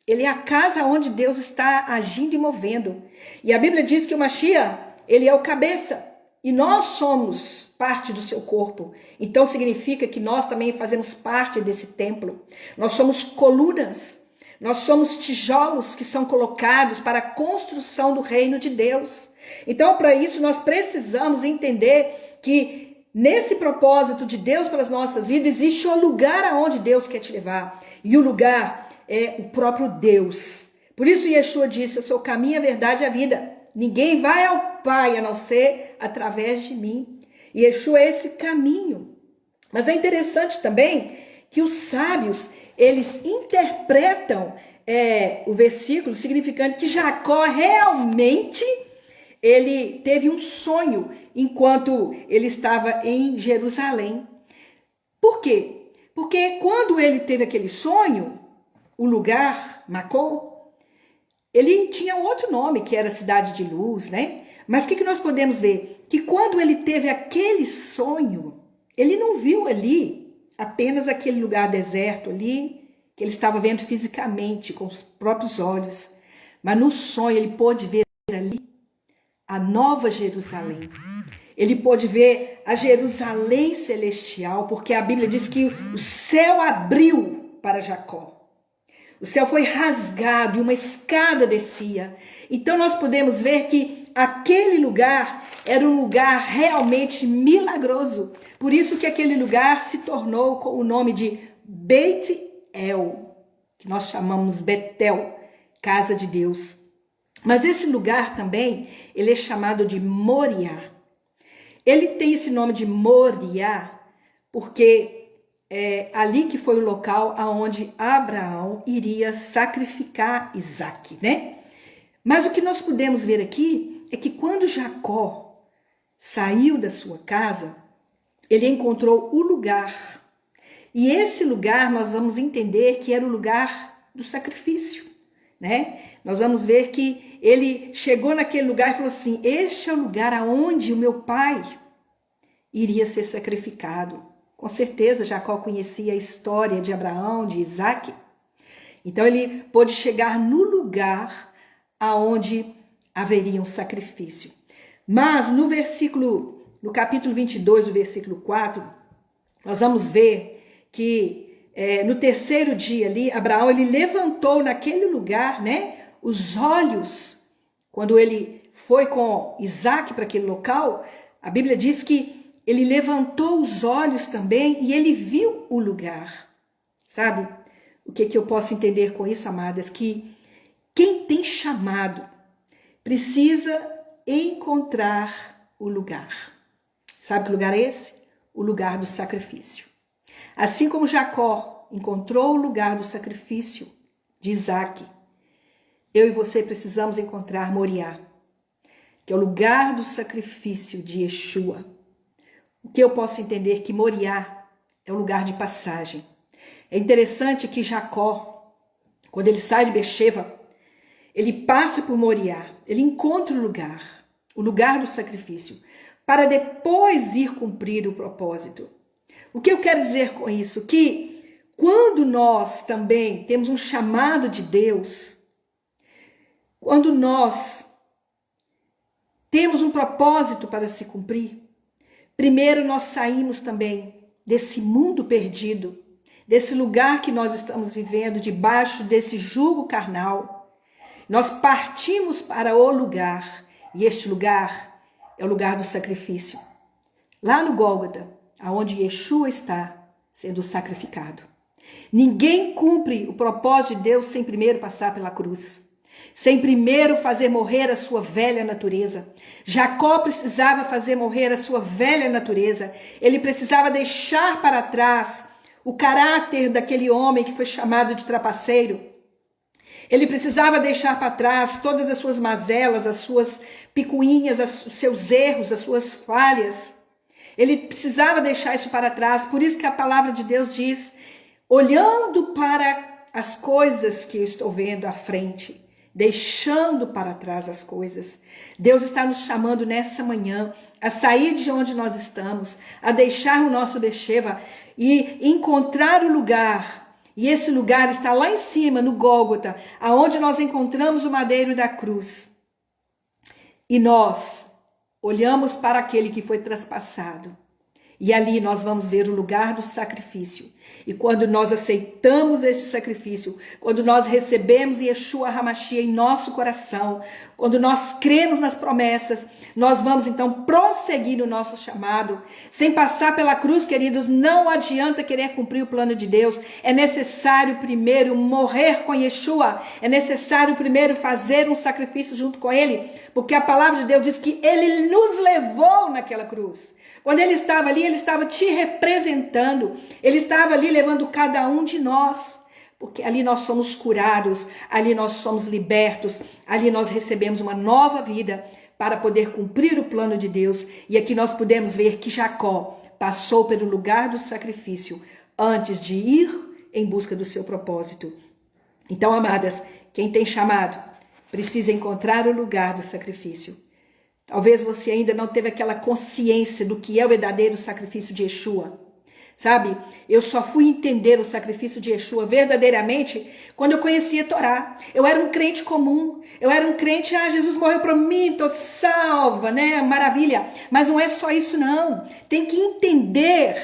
Ele é a casa onde Deus está agindo e movendo. E a Bíblia diz que o Mashiach, ele é o cabeça. E nós somos parte do seu corpo. Então significa que nós também fazemos parte desse templo. Nós somos colunas. Nós somos tijolos que são colocados para a construção do reino de Deus. Então, para isso, nós precisamos entender que nesse propósito de Deus para as nossas vidas, existe um lugar aonde Deus quer te levar. E o lugar é o próprio Deus. Por isso, Yeshua disse, eu sou o caminho, a verdade e a vida. Ninguém vai ao Pai a não ser através de mim. E Yeshua é esse caminho. Mas é interessante também que os sábios, eles interpretam o versículo significando que Jacó realmente ele teve um sonho enquanto ele estava em Jerusalém. Por quê? Porque quando ele teve aquele sonho, o lugar, Macó, ele tinha outro nome, que era Cidade de Luz, né? Mas o que nós podemos ver? Que quando ele teve aquele sonho, ele não viu ali apenas aquele lugar deserto ali, que ele estava vendo fisicamente, com os próprios olhos. Mas no sonho ele pôde ver ali a nova Jerusalém. Ele pôde ver a Jerusalém celestial, porque a Bíblia diz que o céu abriu para Jacó. O céu foi rasgado e uma escada descia. Então nós podemos ver que aquele lugar era um lugar realmente milagroso. Por isso que aquele lugar se tornou com o nome de Bet-El, que nós chamamos Betel, casa de Deus. Mas esse lugar também, ele é chamado de Moriá. Ele tem esse nome de Moriá porque é ali que foi o local aonde Abraão iria sacrificar Isaac, né? Mas o que nós podemos ver aqui é que quando Jacó saiu da sua casa, ele encontrou o lugar. E esse lugar nós vamos entender que era o lugar do sacrifício, né? Nós vamos ver que ele chegou naquele lugar e falou assim, este é o lugar aonde o meu pai iria ser sacrificado. Com certeza Jacó conhecia a história de Abraão, de Isaac. Então ele pôde chegar no lugar aonde haveria um sacrifício. Mas no capítulo 22, o versículo 4, nós vamos ver que no terceiro dia ali, Abraão ele levantou naquele lugar, né, os olhos. Quando ele foi com Isaac para aquele local, a Bíblia diz que ele levantou os olhos também e ele viu o lugar. Sabe? O que eu posso entender com isso, amadas? Que quem tem chamado precisa encontrar o lugar. Sabe que lugar é esse? O lugar do sacrifício. Assim como Jacó encontrou o lugar do sacrifício de Isaac, eu e você precisamos encontrar Moriá, que é o lugar do sacrifício de Yeshua. O que eu posso entender que Moriá é um lugar de passagem. É interessante que Jacó, quando ele sai de Beersheba, ele passa por Moriá, ele encontra o lugar do sacrifício, para depois ir cumprir o propósito. O que eu quero dizer com isso? Que quando nós também temos um chamado de Deus, quando nós temos um propósito para se cumprir, primeiro nós saímos também desse mundo perdido, desse lugar que nós estamos vivendo, debaixo desse jugo carnal. Nós partimos para o lugar, e este lugar é o lugar do sacrifício. Lá no Gólgota, aonde Yeshua está sendo sacrificado. Ninguém cumpre o propósito de Deus sem primeiro passar pela cruz. Sem primeiro fazer morrer a sua velha natureza. Jacó precisava fazer morrer a sua velha natureza. Ele precisava deixar para trás o caráter daquele homem que foi chamado de trapaceiro. Ele precisava deixar para trás todas as suas mazelas, as suas picuinhas, os seus erros, as suas falhas. Ele precisava deixar isso para trás. Por isso que a palavra de Deus diz, olhando para as coisas que eu estou vendo à frente, deixando para trás as coisas. Deus está nos chamando nessa manhã a sair de onde nós estamos, a deixar o nosso Bexeva e encontrar o lugar. E esse lugar está lá em cima, no Gólgota, aonde nós encontramos o madeiro da cruz. E nós olhamos para aquele que foi traspassado. E ali nós vamos ver o lugar do sacrifício. E quando nós aceitamos este sacrifício, quando nós recebemos Yeshua HaMashiach em nosso coração, quando nós cremos nas promessas, nós vamos então prosseguir no nosso chamado. Sem passar pela cruz, queridos, não adianta querer cumprir o plano de Deus. É necessário primeiro morrer com Yeshua. É necessário primeiro fazer um sacrifício junto com Ele. Porque a palavra de Deus diz que Ele nos levou naquela cruz. Quando ele estava ali, ele estava te representando. Ele estava ali levando cada um de nós. Porque ali nós somos curados, ali nós somos libertos, ali nós recebemos uma nova vida para poder cumprir o plano de Deus. E aqui nós podemos ver que Jacó passou pelo lugar do sacrifício antes de ir em busca do seu propósito. Então, amadas, quem tem chamado precisa encontrar o lugar do sacrifício. Talvez você ainda não teve aquela consciência do que é o verdadeiro sacrifício de Yeshua. Sabe, eu só fui entender o sacrifício de Yeshua verdadeiramente quando eu conhecia a Torá. Eu era um crente comum, eu era um crente, Jesus morreu por mim, tô salva, né, maravilha. Mas não é só isso não, tem que entender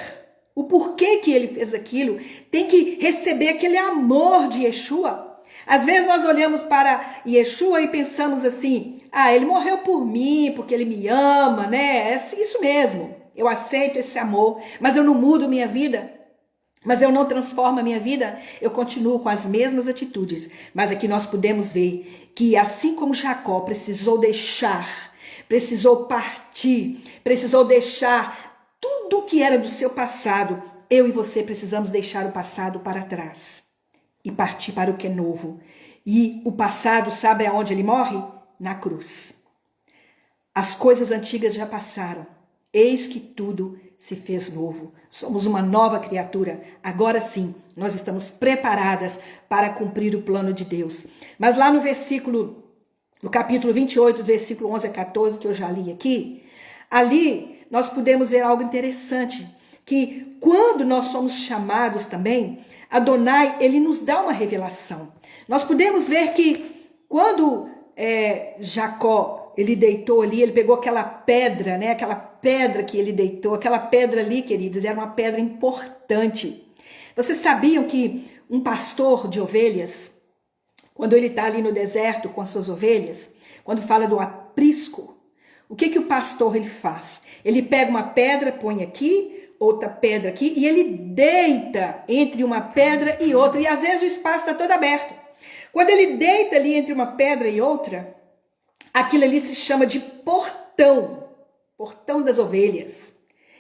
o porquê que ele fez aquilo, tem que receber aquele amor de Yeshua. Às vezes nós olhamos para Yeshua e pensamos assim, ele morreu por mim, porque ele me ama, né? É isso mesmo, eu aceito esse amor, mas eu não mudo minha vida, mas eu não transformo a minha vida, eu continuo com as mesmas atitudes. Mas aqui nós podemos ver que assim como Jacó precisou deixar, precisou partir, precisou deixar tudo que era do seu passado, eu e você precisamos deixar o passado para trás e partir para o que é novo. E o passado, sabe aonde ele morre? Na cruz. As coisas antigas já passaram. Eis que tudo se fez novo. Somos uma nova criatura. Agora sim, nós estamos preparadas para cumprir o plano de Deus. Mas lá no capítulo 28, versículo 11 a 14, que eu já li aqui, ali nós podemos ver algo interessante, que quando nós somos chamados também, Adonai, ele nos dá uma revelação. Nós podemos ver que quando Jacó, ele deitou ali, ele pegou aquela pedra, né? Aquela pedra que ele deitou, aquela pedra ali, queridos, era uma pedra importante. Vocês sabiam que um pastor de ovelhas, quando ele está ali no deserto com as suas ovelhas, quando fala do aprisco, o que o pastor ele faz? Ele pega uma pedra, põe aqui, outra pedra aqui, e ele deita entre uma pedra e outra, e às vezes o espaço está todo aberto. Quando ele deita ali entre uma pedra e outra, aquilo ali se chama de portão, portão das ovelhas.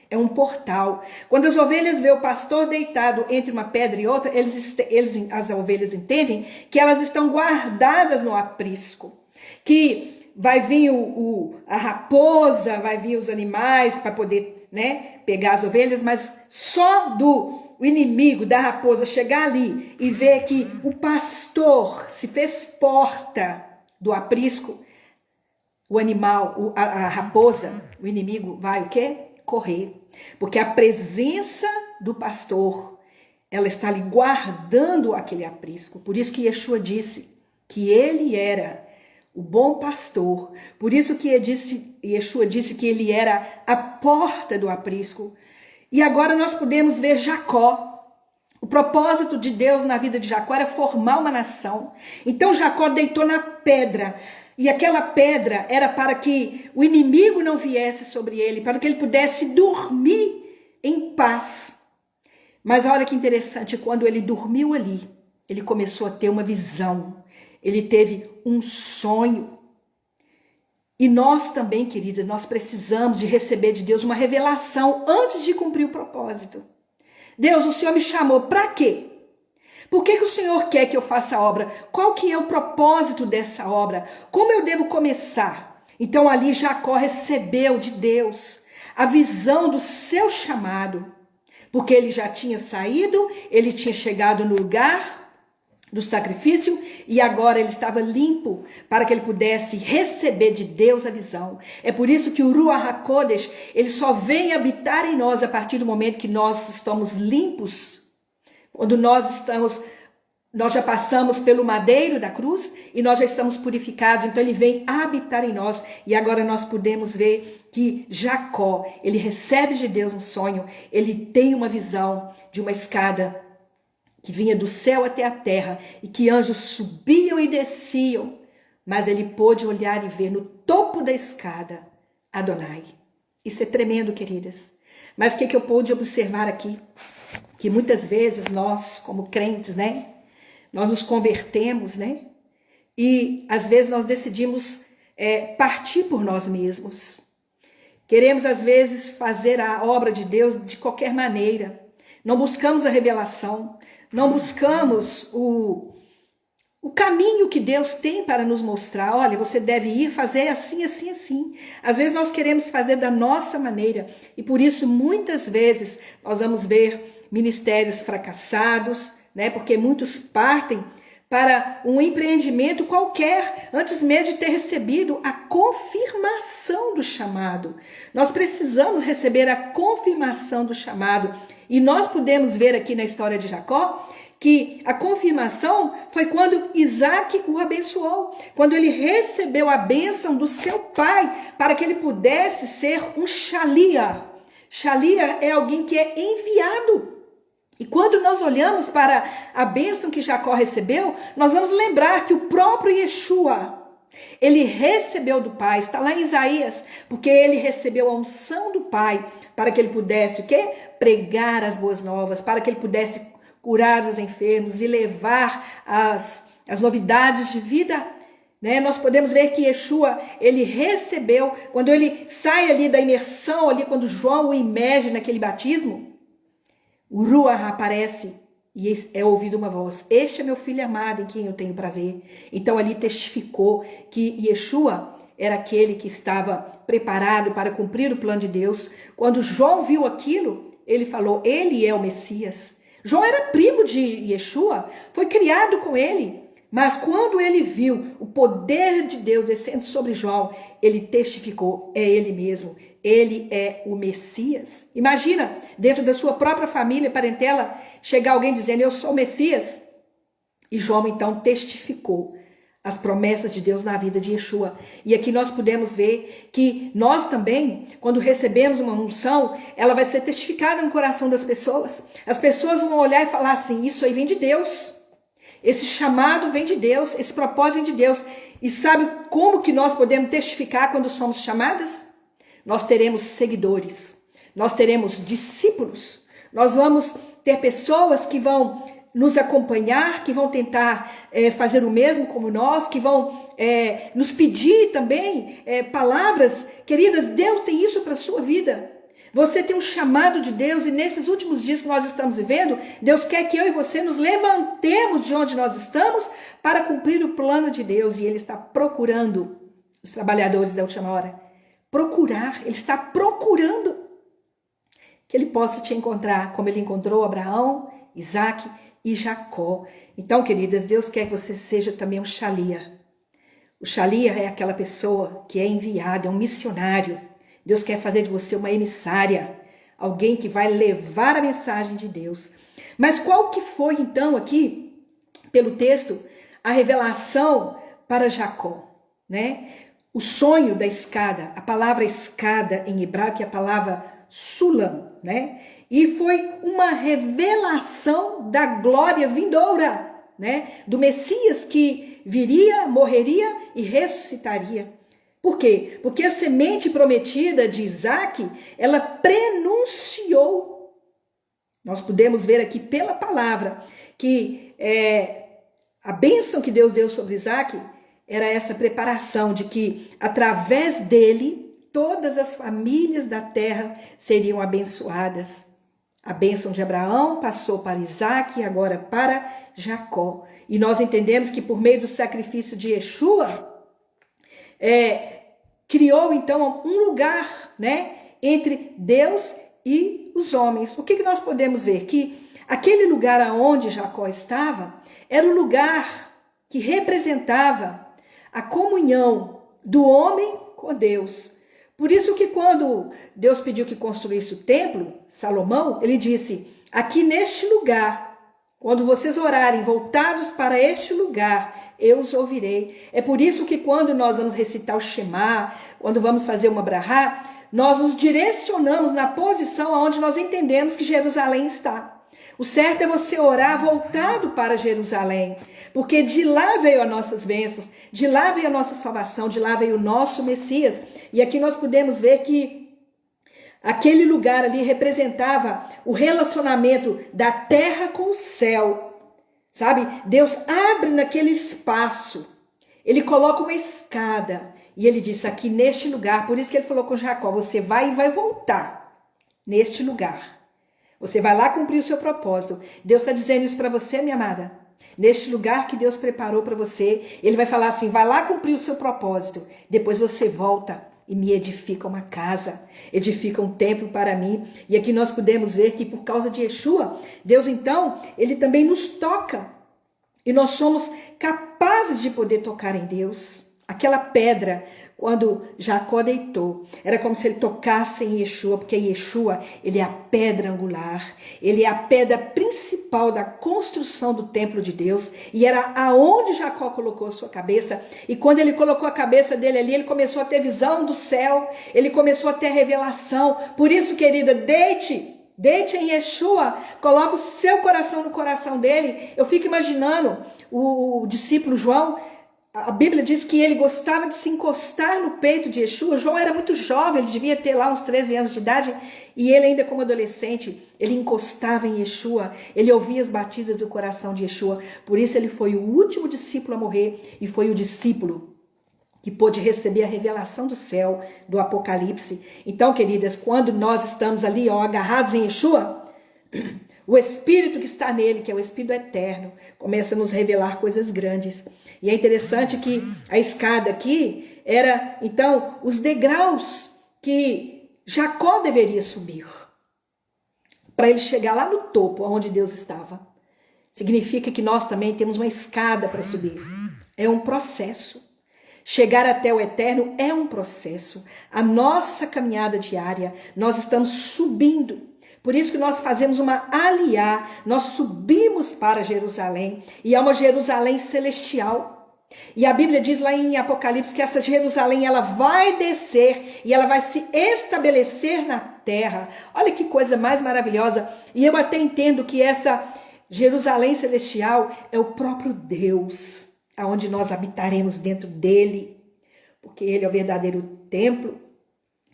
É um portal. Quando as ovelhas vê o pastor deitado entre uma pedra e outra, as ovelhas entendem que elas estão guardadas no aprisco, que vai vir a raposa, vai vir os animais para poder, né, pegar as ovelhas, mas só o inimigo da raposa chegar ali e ver que o pastor se fez porta do aprisco, o animal, a raposa, o inimigo vai o quê? Correr. Porque a presença do pastor, ela está ali guardando aquele aprisco. Por isso que Yeshua disse que ele era o bom pastor. Por isso que Yeshua disse que ele era a porta do aprisco. E agora nós podemos ver Jacó. O propósito de Deus na vida de Jacó era formar uma nação. Então Jacó deitou na pedra. E aquela pedra era para que o inimigo não viesse sobre ele, para que ele pudesse dormir em paz. Mas olha que interessante, quando ele dormiu ali, ele começou a ter uma visão. Ele teve um sonho. E nós também, queridas, nós precisamos de receber de Deus uma revelação antes de cumprir o propósito. Deus, o Senhor me chamou para quê? Por que o Senhor quer que eu faça a obra? Qual que é o propósito dessa obra? Como eu devo começar? Então ali Jacó recebeu de Deus a visão do seu chamado, porque ele já tinha saído, ele tinha chegado no lugar do sacrifício e agora ele estava limpo para que ele pudesse receber de Deus a visão. É por isso que o Ruach HaKodesh, ele só vem habitar em nós a partir do momento que nós estamos limpos. Quando nós já passamos pelo madeiro da cruz e nós já estamos purificados, então ele vem habitar em nós. E agora nós podemos ver que Jacó, ele recebe de Deus um sonho, ele tem uma visão de uma escada que vinha do céu até a terra e que anjos subiam e desciam, mas ele pôde olhar e ver no topo da escada Adonai. Isso é tremendo, queridas. Mas o que eu pude observar aqui? Que muitas vezes nós, como crentes, né? Nós nos convertemos, né? E às vezes nós decidimos partir por nós mesmos. Queremos às vezes fazer a obra de Deus de qualquer maneira. Não buscamos a revelação, não buscamos o caminho que Deus tem para nos mostrar. Olha, você deve ir fazer assim, assim, assim. Às vezes nós queremos fazer da nossa maneira e por isso muitas vezes nós vamos ver ministérios fracassados, né? Porque muitos partem para um empreendimento qualquer, antes mesmo de ter recebido a confirmação do chamado. Nós precisamos receber a confirmação do chamado. E nós podemos ver aqui na história de Jacó que a confirmação foi quando Isaac o abençoou, quando ele recebeu a bênção do seu pai para que ele pudesse ser um shalia. Shalia é alguém que é enviado. E quando nós olhamos para a bênção que Jacó recebeu, nós vamos lembrar que o próprio Yeshua, ele recebeu do Pai, está lá em Isaías, porque ele recebeu a unção do Pai para que ele pudesse o quê? Pregar as boas novas, para que ele pudesse curar os enfermos e levar as novidades de vida. Né? Nós podemos ver que Yeshua, ele recebeu, quando ele sai ali da imersão, ali quando João o imerge naquele batismo, o Ruach aparece e é ouvido uma voz: este é meu filho amado em quem eu tenho prazer. Então ali testificou que Yeshua era aquele que estava preparado para cumprir o plano de Deus. Quando João viu aquilo, ele falou: ele é o Messias. João era primo de Yeshua, foi criado com ele. Mas quando ele viu o poder de Deus descendo sobre João, ele testificou: é ele mesmo. Ele é o Messias. Imagina, dentro da sua própria família, parentela, chegar alguém dizendo: eu sou o Messias. E João então testificou as promessas de Deus na vida de Yeshua. E aqui nós podemos ver que nós também, quando recebemos uma unção, ela vai ser testificada no coração das pessoas. As pessoas vão olhar e falar assim: isso aí vem de Deus. Esse chamado vem de Deus, esse propósito vem de Deus. E sabe como que nós podemos testificar quando somos chamadas? Nós teremos seguidores, nós teremos discípulos, nós vamos ter pessoas que vão nos acompanhar, que vão tentar fazer o mesmo como nós, que vão nos pedir também palavras. Queridas, Deus tem isso para a sua vida. Você tem um chamado de Deus e nesses últimos dias que nós estamos vivendo, Deus quer que eu e você nos levantemos de onde nós estamos para cumprir o plano de Deus. E Ele está procurando os trabalhadores da última hora. Ele está procurando que ele possa te encontrar, como ele encontrou Abraão, Isaac e Jacó. Então, queridas, Deus quer que você seja também um shalia. O shalia é aquela pessoa que é enviada, é um missionário. Deus quer fazer de você uma emissária, alguém que vai levar a mensagem de Deus. Mas qual que foi, então, aqui, pelo texto, a revelação para Jacó, né? O sonho da escada, a palavra escada em hebraico é a palavra sulam, né? E foi uma revelação da glória vindoura, né? Do Messias que viria, morreria e ressuscitaria. Por quê? Porque a semente prometida de Isaac, ela prenunciou. Nós podemos ver aqui pela palavra que a bênção que Deus deu sobre Isaac era essa preparação de que, através dele, todas as famílias da terra seriam abençoadas. A bênção de Abraão passou para Isaac e agora para Jacó. E nós entendemos que por meio do sacrifício de Yeshua, criou então um lugar, né, entre Deus e os homens. O que nós podemos ver? Que aquele lugar aonde Jacó estava era o lugar que representava a comunhão do homem com Deus. Por isso que quando Deus pediu que construísse o templo, Salomão, ele disse: aqui neste lugar, quando vocês orarem voltados para este lugar, eu os ouvirei. É por isso que quando nós vamos recitar o Shema, quando vamos fazer uma brahá, nós nos direcionamos na posição onde nós entendemos que Jerusalém está. O certo é você orar voltado para Jerusalém, porque de lá veio as nossas bênçãos, de lá veio a nossa salvação, de lá veio o nosso Messias. E aqui nós podemos ver que aquele lugar ali representava o relacionamento da terra com o céu, sabe? Deus abre naquele espaço, ele coloca uma escada e ele disse: aqui neste lugar, por isso que ele falou com Jacó: você vai e vai voltar neste lugar. Você vai lá cumprir o seu propósito. Deus está dizendo isso para você, minha amada. Neste lugar que Deus preparou para você, ele vai falar assim: vai lá cumprir o seu propósito. Depois você volta e me edifica uma casa, edifica um templo para mim. E aqui nós podemos ver que por causa de Yeshua, Deus então, ele também nos toca. E nós somos capazes de poder tocar em Deus. Aquela pedra, quando Jacó deitou, era como se ele tocasse em Yeshua, porque Yeshua, ele é a pedra angular, ele é a pedra principal da construção do templo de Deus, e era aonde Jacó colocou a sua cabeça. E quando ele colocou a cabeça dele ali, ele começou a ter visão do céu, ele começou a ter revelação. Por isso, querida, deite em Yeshua, coloca o seu coração no coração dele. Eu fico imaginando o discípulo João. A Bíblia diz que ele gostava de se encostar no peito de Yeshua. João era muito jovem, ele devia ter lá uns 13 anos de idade, e ele ainda como adolescente, ele encostava em Yeshua, ele ouvia as batidas do coração de Yeshua. Por isso ele foi o último discípulo a morrer, e foi o discípulo que pôde receber a revelação do céu, do Apocalipse. Então, queridas, quando nós estamos ali, agarrados em Yeshua, o Espírito que está nele, que é o Espírito eterno, começa a nos revelar coisas grandes. E é interessante que a escada aqui era, então, os degraus que Jacó deveria subir para ele chegar lá no topo, onde Deus estava. Significa que nós também temos uma escada para subir. É um processo. Chegar até o eterno é um processo. A nossa caminhada diária, nós estamos subindo. Por isso que nós fazemos uma aliá, nós subimos para Jerusalém, e é uma Jerusalém celestial. E a Bíblia diz lá em Apocalipse que essa Jerusalém, ela vai descer e ela vai se estabelecer na terra. Olha que coisa mais maravilhosa. E eu até entendo que essa Jerusalém celestial é o próprio Deus, aonde nós habitaremos dentro dele, porque ele é o verdadeiro templo.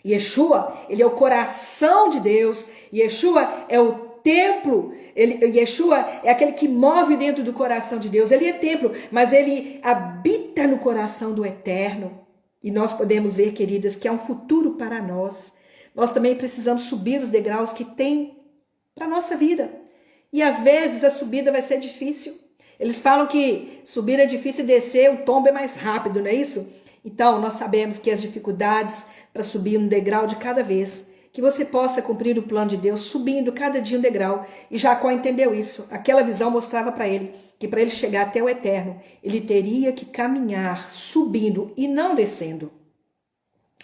Yeshua, ele é o coração de Deus. Yeshua é o templo. Yeshua é aquele que move dentro do coração de Deus. Ele é templo, mas ele habita no coração do eterno. E nós podemos ver, queridas, que há um futuro para nós. Nós também precisamos subir os degraus que tem para a nossa vida. E às vezes a subida vai ser difícil. Eles falam que subir é difícil e descer, o tombo é mais rápido, não é isso? Então, nós sabemos que as dificuldades para subir um degrau de cada vez, que você possa cumprir o plano de Deus, subindo cada dia um degrau. E Jacó entendeu isso. Aquela visão mostrava para ele que para ele chegar até o eterno, ele teria que caminhar subindo e não descendo.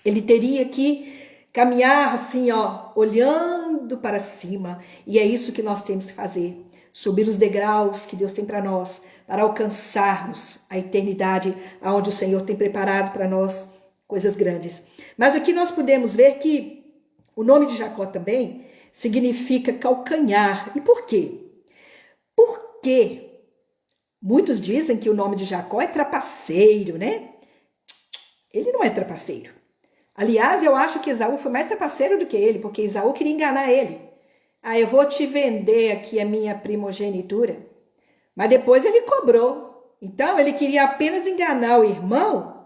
Ele teria que caminhar assim, olhando para cima. E é isso que nós temos que fazer. Subir os degraus que Deus tem para nós, para alcançarmos a eternidade, aonde o Senhor tem preparado para nós coisas grandes. Mas aqui nós podemos ver que o nome de Jacó também significa calcanhar. E por quê? Porque muitos dizem que o nome de Jacó é trapaceiro, né? Ele não é trapaceiro. Aliás, eu acho que Esaú foi mais trapaceiro do que ele, porque Esaú queria enganar ele. Eu vou te vender aqui a minha primogenitura. Mas depois ele cobrou. Então, ele queria apenas enganar o irmão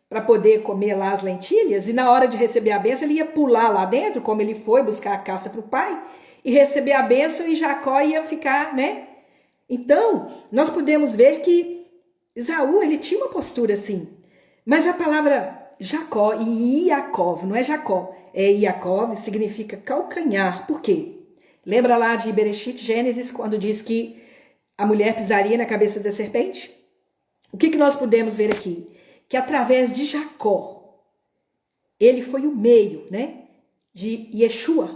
para poder comer lá as lentilhas, e na hora de receber a bênção ele ia pular lá dentro, como ele foi buscar a caça para o pai, e receber a bênção e Jacó ia ficar, né? Então, nós podemos ver que Esaú, ele tinha uma postura assim. Mas a palavra Jacó e Iacov, não é Jacó, é Iacov, significa calcanhar. Por quê? Lembra lá de Bereshit, Gênesis, quando diz que a mulher pisaria na cabeça da serpente? O que nós podemos ver aqui? Que através de Jacó, ele foi o meio, né, de Yeshua,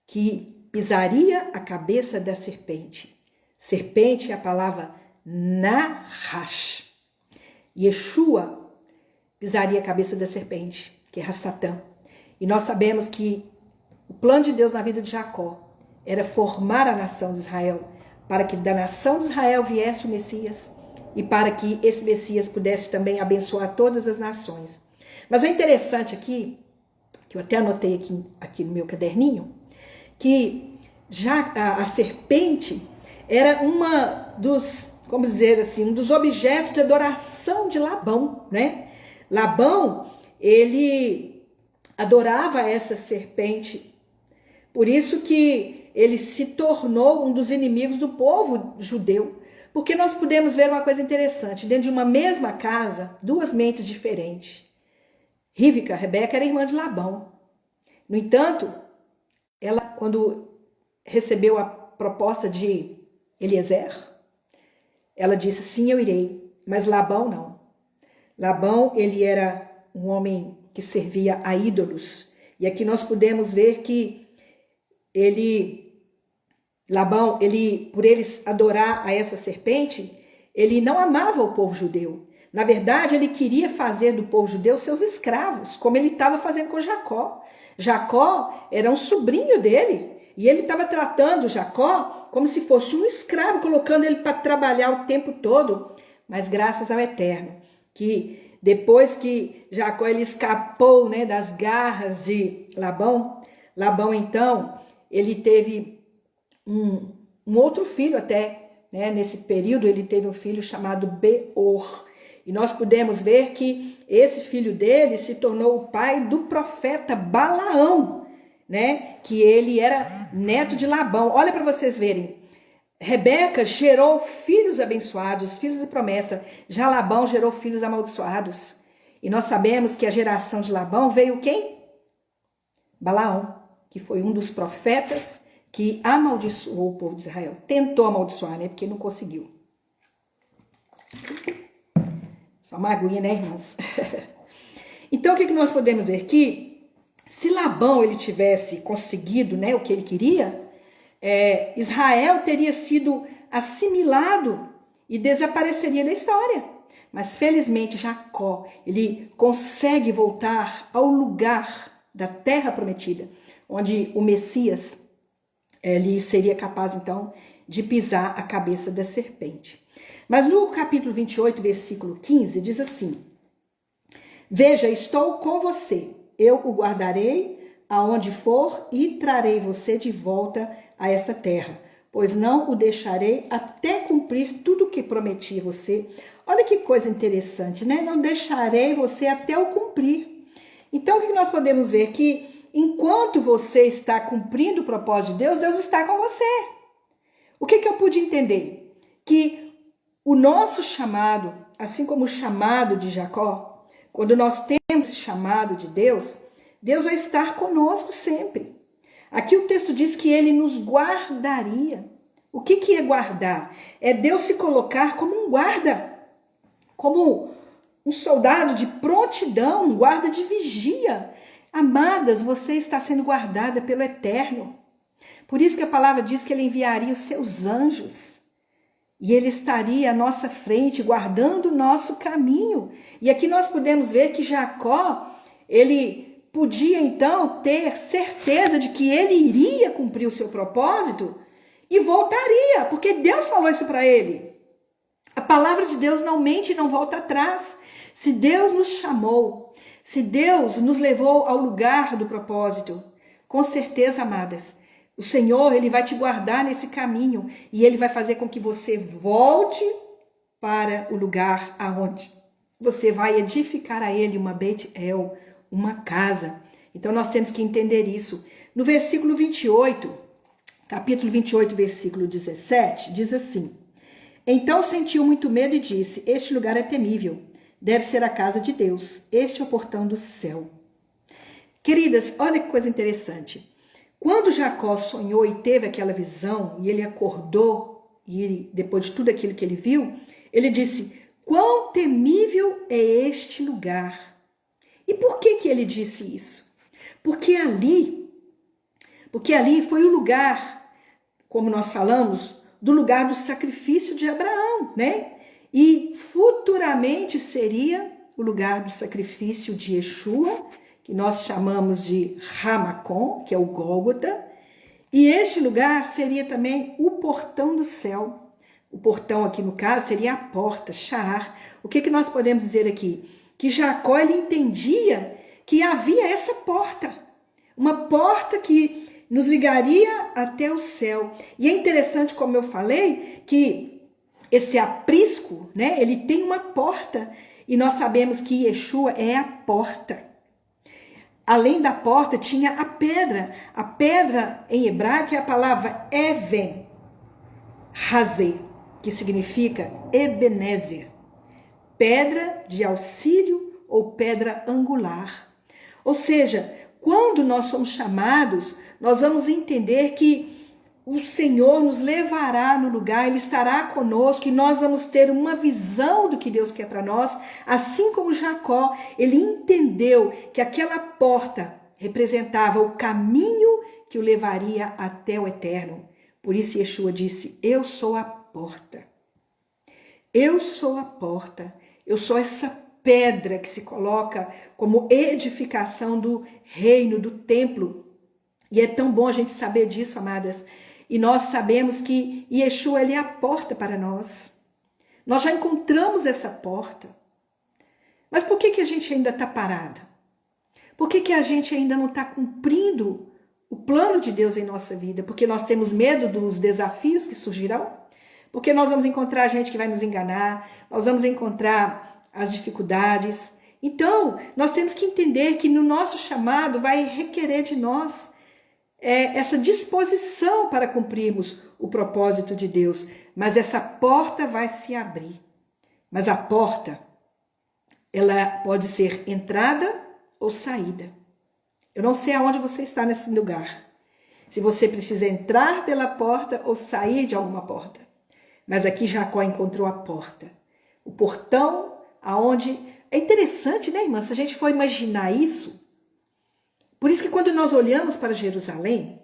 que pisaria a cabeça da serpente. Serpente é a palavra Nahash. Yeshua pisaria a cabeça da serpente, que é Satã. E nós sabemos que o plano de Deus na vida de Jacó era formar a nação de Israel, para que da nação de Israel viesse o Messias e para que esse Messias pudesse também abençoar todas as nações. Mas é interessante aqui, que eu até anotei aqui no meu caderninho, que já a serpente era uma dos, vamos dizer assim, um dos objetos de adoração de Labão, né? Labão, ele adorava essa serpente, por isso que ele se tornou um dos inimigos do povo judeu, porque nós podemos ver uma coisa interessante, dentro de uma mesma casa, duas mentes diferentes. Rivca, Rebeca, era irmã de Labão. No entanto, ela, quando recebeu a proposta de Eliezer, ela disse, sim, eu irei, mas Labão não. Labão, ele era um homem que servia a ídolos, e aqui nós podemos ver que Labão, por eles adorar a essa serpente, ele não amava o povo judeu. Na verdade, ele queria fazer do povo judeu seus escravos, como ele estava fazendo com Jacó. Jacó era um sobrinho dele, e ele estava tratando Jacó como se fosse um escravo, colocando ele para trabalhar o tempo todo. Mas graças ao Eterno, que depois que Jacó ele escapou, né, das garras de Labão, então, ele teve um outro filho até, né, nesse período ele teve um filho chamado Beor. E nós podemos ver que esse filho dele se tornou o pai do profeta Balaão, né, que ele era neto de Labão. Olha para vocês verem, Rebeca gerou filhos abençoados, filhos de promessa, já Labão gerou filhos amaldiçoados. E nós sabemos que a geração de Labão veio quem? Balaão, que foi um dos profetas que amaldiçoou o povo de Israel. Tentou amaldiçoar, né, porque não conseguiu. Só uma aguinha, né, irmãs? Então, o que nós podemos ver? Que se Labão ele tivesse conseguido, né, o que ele queria, Israel teria sido assimilado e desapareceria da história. Mas, felizmente, Jacó, ele consegue voltar ao lugar da terra prometida, onde o Messias ele seria capaz, então, de pisar a cabeça da serpente. Mas no capítulo 28, versículo 15, diz assim, veja, estou com você, eu o guardarei aonde for e trarei você de volta a esta terra, pois não o deixarei até cumprir tudo o que prometi a você. Olha que coisa interessante, né? Não deixarei você até o cumprir. Então, o que nós podemos ver? Que enquanto você está cumprindo o propósito de Deus, Deus está com você. O que eu pude entender? Que o nosso chamado, assim como o chamado de Jacó, quando nós temos esse chamado de Deus, Deus vai estar conosco sempre. Aqui o texto diz que ele nos guardaria. O que é guardar? É Deus se colocar como um guarda, como um soldado de prontidão, um guarda de vigia. Amadas, você está sendo guardada pelo Eterno. Por isso que a palavra diz que ele enviaria os seus anjos. E ele estaria à nossa frente, guardando o nosso caminho. E aqui nós podemos ver que Jacó, ele podia então ter certeza de que ele iria cumprir o seu propósito e voltaria, porque Deus falou isso para ele. A palavra de Deus não mente e não volta atrás. Se Deus nos chamou, se Deus nos levou ao lugar do propósito, com certeza, amadas, o Senhor, ele vai te guardar nesse caminho e ele vai fazer com que você volte para o lugar aonde você vai edificar a ele uma Bet-El, uma casa. Então nós temos que entender isso. No versículo 28, capítulo 28, versículo 17, diz assim: Então sentiu muito medo e disse: Este lugar é temível, deve ser a casa de Deus, este é o portão do céu. Queridas, olha que coisa interessante. Quando Jacó sonhou e teve aquela visão, e ele acordou, e ele, depois de tudo aquilo que ele viu, ele disse: Quão temível é este lugar! E por que ele disse isso? Porque ali foi o lugar, como nós falamos, do lugar do sacrifício de Abraão, né? E futuramente seria o lugar do sacrifício de Yeshua, que nós chamamos de Ramacom, que é o Gólgota. E este lugar seria também o portão do céu. O portão aqui no caso seria a porta, Sha'ar. O que nós podemos dizer aqui? Que Jacó ele entendia que havia essa porta. Uma porta que nos ligaria até o céu. E é interessante, como eu falei, que esse aprisco, né, ele tem uma porta. E nós sabemos que Yeshua é a porta. Além da porta tinha a pedra. A pedra em hebraico é a palavra Even, Hazé, que significa Ebenezer. Pedra de auxílio ou pedra angular. Ou seja, quando nós somos chamados, nós vamos entender que o Senhor nos levará no lugar, Ele estará conosco e nós vamos ter uma visão do que Deus quer para nós, assim como Jacó, ele entendeu que aquela porta representava o caminho que o levaria até o eterno. Por isso Yeshua disse: Eu sou a porta. Eu sou a porta. Eu sou essa pedra que se coloca como edificação do reino, do templo. E é tão bom a gente saber disso, amadas. E nós sabemos que Yeshua, ele é a porta para nós. Nós já encontramos essa porta. Mas por que a gente ainda está parada? Por que a gente ainda não está cumprindo o plano de Deus em nossa vida? Porque nós temos medo dos desafios que surgirão? Porque nós vamos encontrar gente que vai nos enganar, nós vamos encontrar as dificuldades. Então, nós temos que entender que no nosso chamado vai requerer de nós essa disposição para cumprirmos o propósito de Deus. Mas essa porta vai se abrir. Mas a porta, ela pode ser entrada ou saída. Eu não sei aonde você está nesse lugar. Se você precisa entrar pela porta ou sair de alguma porta. Mas aqui Jacó encontrou a porta. O portão aonde... É interessante, né, irmã? Se a gente for imaginar isso... Por isso que quando nós olhamos para Jerusalém,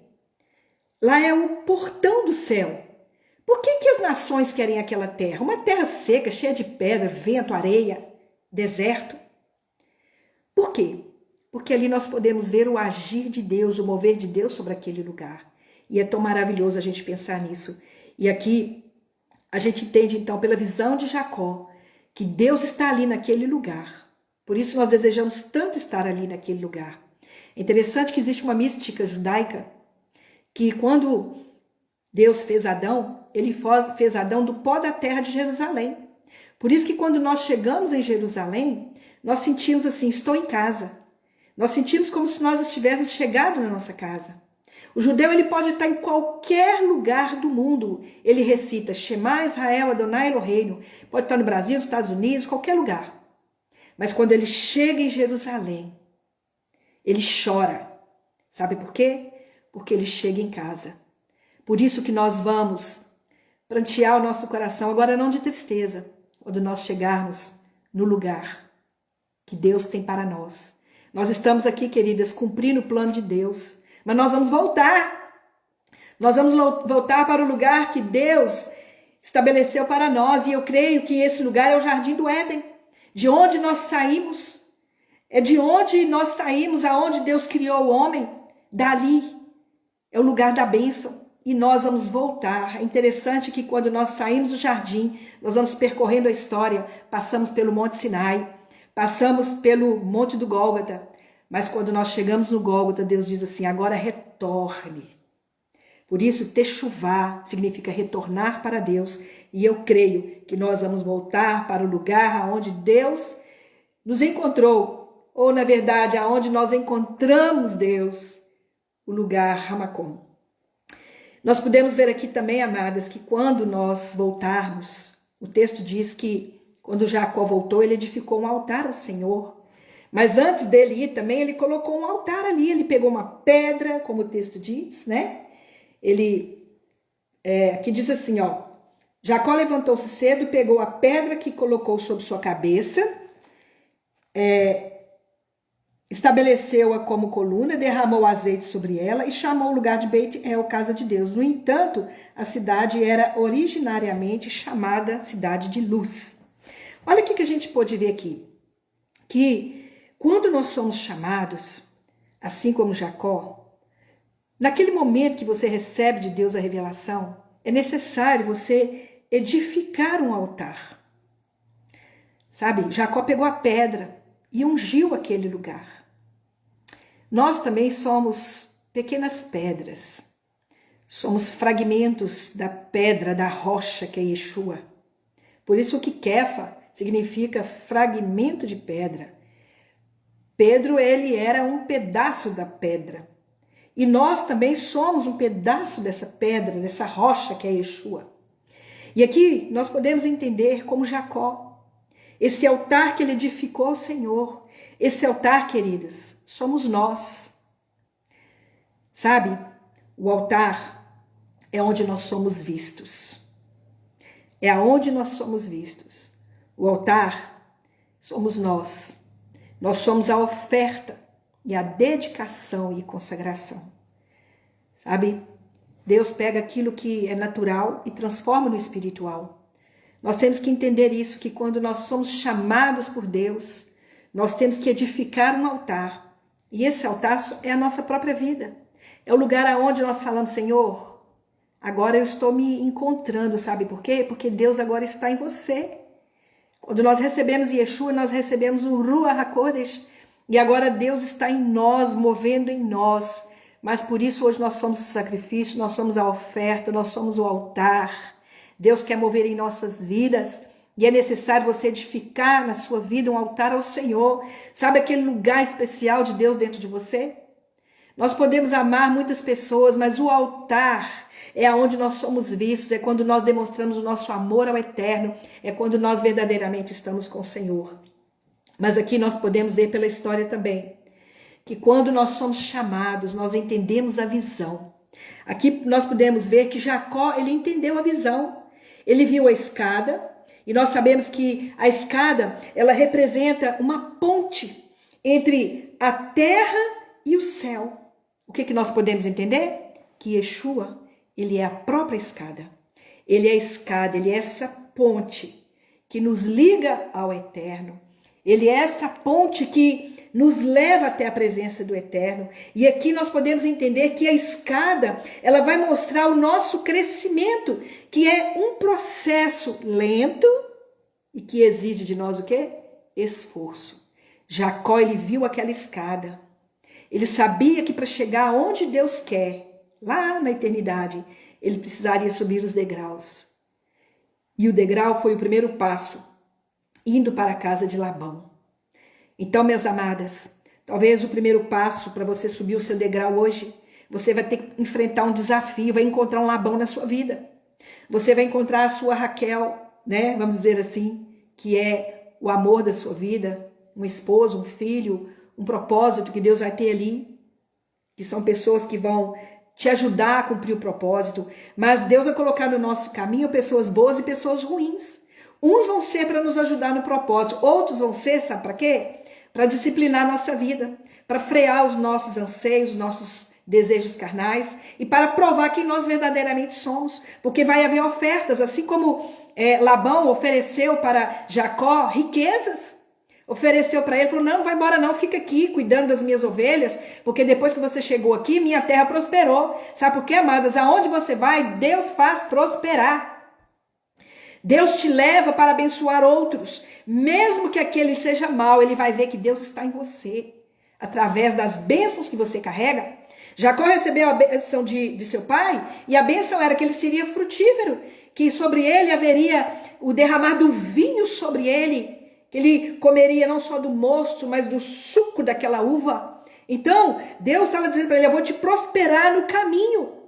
lá é o portão do céu. Por que as nações querem aquela terra? Uma terra seca, cheia de pedra, vento, areia, deserto. Por quê? Porque ali nós podemos ver o agir de Deus, o mover de Deus sobre aquele lugar. E é tão maravilhoso a gente pensar nisso. E aqui a gente entende então pela visão de Jacó que Deus está ali naquele lugar. Por isso nós desejamos tanto estar ali naquele lugar. É interessante que existe uma mística judaica que quando Deus fez Adão, ele fez Adão do pó da terra de Jerusalém. Por isso que quando nós chegamos em Jerusalém, nós sentimos assim, estou em casa. Nós sentimos como se nós estivéssemos chegado na nossa casa. O judeu ele pode estar em qualquer lugar do mundo. Ele recita Shema Israel, Adonai Eloheinu. Pode estar no Brasil, nos Estados Unidos, qualquer lugar. Mas quando ele chega em Jerusalém, ele chora. Sabe por quê? Porque ele chega em casa. Por isso que nós vamos prantear o nosso coração, agora não de tristeza, quando nós chegarmos no lugar que Deus tem para nós. Nós estamos aqui, queridas, cumprindo o plano de Deus, mas nós vamos voltar. Nós vamos voltar para o lugar que Deus estabeleceu para nós, e eu creio que esse lugar é o Jardim do Éden, de onde nós saímos. É de onde nós saímos, aonde Deus criou o homem. Dali é o lugar da bênção. E nós vamos voltar. É interessante que quando nós saímos do jardim, nós vamos percorrendo a história. Passamos pelo Monte Sinai. Passamos pelo Monte do Gólgota. Mas quando nós chegamos no Gólgota, Deus diz assim, agora retorne. Por isso, techuvá significa retornar para Deus. E eu creio que nós vamos voltar para o lugar aonde Deus nos encontrou. Ou, na verdade, aonde nós encontramos Deus, o lugar Ramacom. Nós podemos ver aqui também, amadas, que quando nós voltarmos, o texto diz que quando Jacó voltou, ele edificou um altar ao Senhor. Mas antes dele ir também, ele colocou um altar ali, ele pegou uma pedra, como o texto diz, né? Aqui diz assim, ó, Jacó levantou-se cedo, pegou a pedra que colocou sobre sua cabeça, estabeleceu-a como coluna, derramou azeite sobre ela e chamou o lugar de Bet-El, casa de Deus. No entanto, a cidade era originariamente chamada Cidade de Luz. Olha o que a gente pode ver aqui, que quando nós somos chamados, assim como Jacó, naquele momento que você recebe de Deus a revelação, é necessário você edificar um altar. Sabe, Jacó pegou a pedra e ungiu aquele lugar. Nós também somos pequenas pedras. Somos fragmentos da pedra, da rocha que é Yeshua. Por isso que Kefa significa fragmento de pedra. Pedro, ele era um pedaço da pedra. E nós também somos um pedaço dessa pedra, dessa rocha que é Yeshua. E aqui nós podemos entender como Jacó, esse altar que ele edificou ao Senhor, esse altar, queridos, somos nós. Sabe, o altar é onde nós somos vistos. É aonde nós somos vistos. O altar somos nós. Nós somos a oferta e a dedicação e consagração. Sabe? Deus pega aquilo que é natural e transforma no espiritual. Nós temos que entender isso, que quando nós somos chamados por Deus, nós temos que edificar um altar. E esse altar é a nossa própria vida. É o lugar aonde nós falamos, Senhor, agora eu estou me encontrando, sabe por quê? Porque Deus agora está em você. Quando nós recebemos Yeshua, nós recebemos o Ruach HaKodesh, e agora Deus está em nós, movendo em nós. Mas por isso hoje nós somos o sacrifício, nós somos a oferta, nós somos o altar. Deus quer mover em nossas vidas e é necessário você edificar na sua vida um altar ao Senhor. Sabe aquele lugar especial de Deus dentro de você? Nós podemos amar muitas pessoas, mas o altar é onde nós somos vistos, é quando nós demonstramos o nosso amor ao eterno, é quando nós verdadeiramente estamos com o Senhor. Mas aqui nós podemos ver pela história também, que quando nós somos chamados, nós entendemos a visão. Aqui nós podemos ver que Jacó, ele entendeu a visão. Ele viu a escada, e nós sabemos que a escada, ela representa uma ponte entre a terra e o céu. O que nós podemos entender? Que Yeshua, ele é a própria escada. Ele é a escada, ele é essa ponte que nos liga ao eterno. Ele é essa ponte que nos leva até a presença do eterno. E aqui nós podemos entender que a escada, ela vai mostrar o nosso crescimento, que é um processo lento e que exige de nós o quê? Esforço. Jacó, ele viu aquela escada. Ele sabia que para chegar onde Deus quer, lá na eternidade, ele precisaria subir os degraus. E o degrau foi o primeiro passo, indo para a casa de Labão. Então, minhas amadas, talvez o primeiro passo para você subir o seu degrau hoje, você vai ter que enfrentar um desafio, vai encontrar um Labão na sua vida. Você vai encontrar a sua Raquel, né? Vamos dizer assim, que é o amor da sua vida, um esposo, um filho, um propósito que Deus vai ter ali, que são pessoas que vão te ajudar a cumprir o propósito, mas Deus vai colocar no nosso caminho pessoas boas e pessoas ruins. Uns vão ser para nos ajudar no propósito, outros vão ser, sabe para quê? Para disciplinar a nossa vida, para frear os nossos anseios, os nossos desejos carnais e para provar quem nós verdadeiramente somos, porque vai haver ofertas, assim como Labão ofereceu para Jacó riquezas, ofereceu para ele, falou, não vai embora não, fica aqui cuidando das minhas ovelhas, porque depois que você chegou aqui, minha terra prosperou. Sabe por quê, amadas? Aonde você vai, Deus faz prosperar. Deus te leva para abençoar outros, mesmo que aquele seja mau, ele vai ver que Deus está em você, através das bênçãos que você carrega. Jacó recebeu a bênção de seu pai, e a bênção era que ele seria frutífero, que sobre ele haveria o derramar do vinho sobre ele, que ele comeria não só do mosto, mas do suco daquela uva. Então, Deus estava dizendo para ele, eu vou te prosperar no caminho.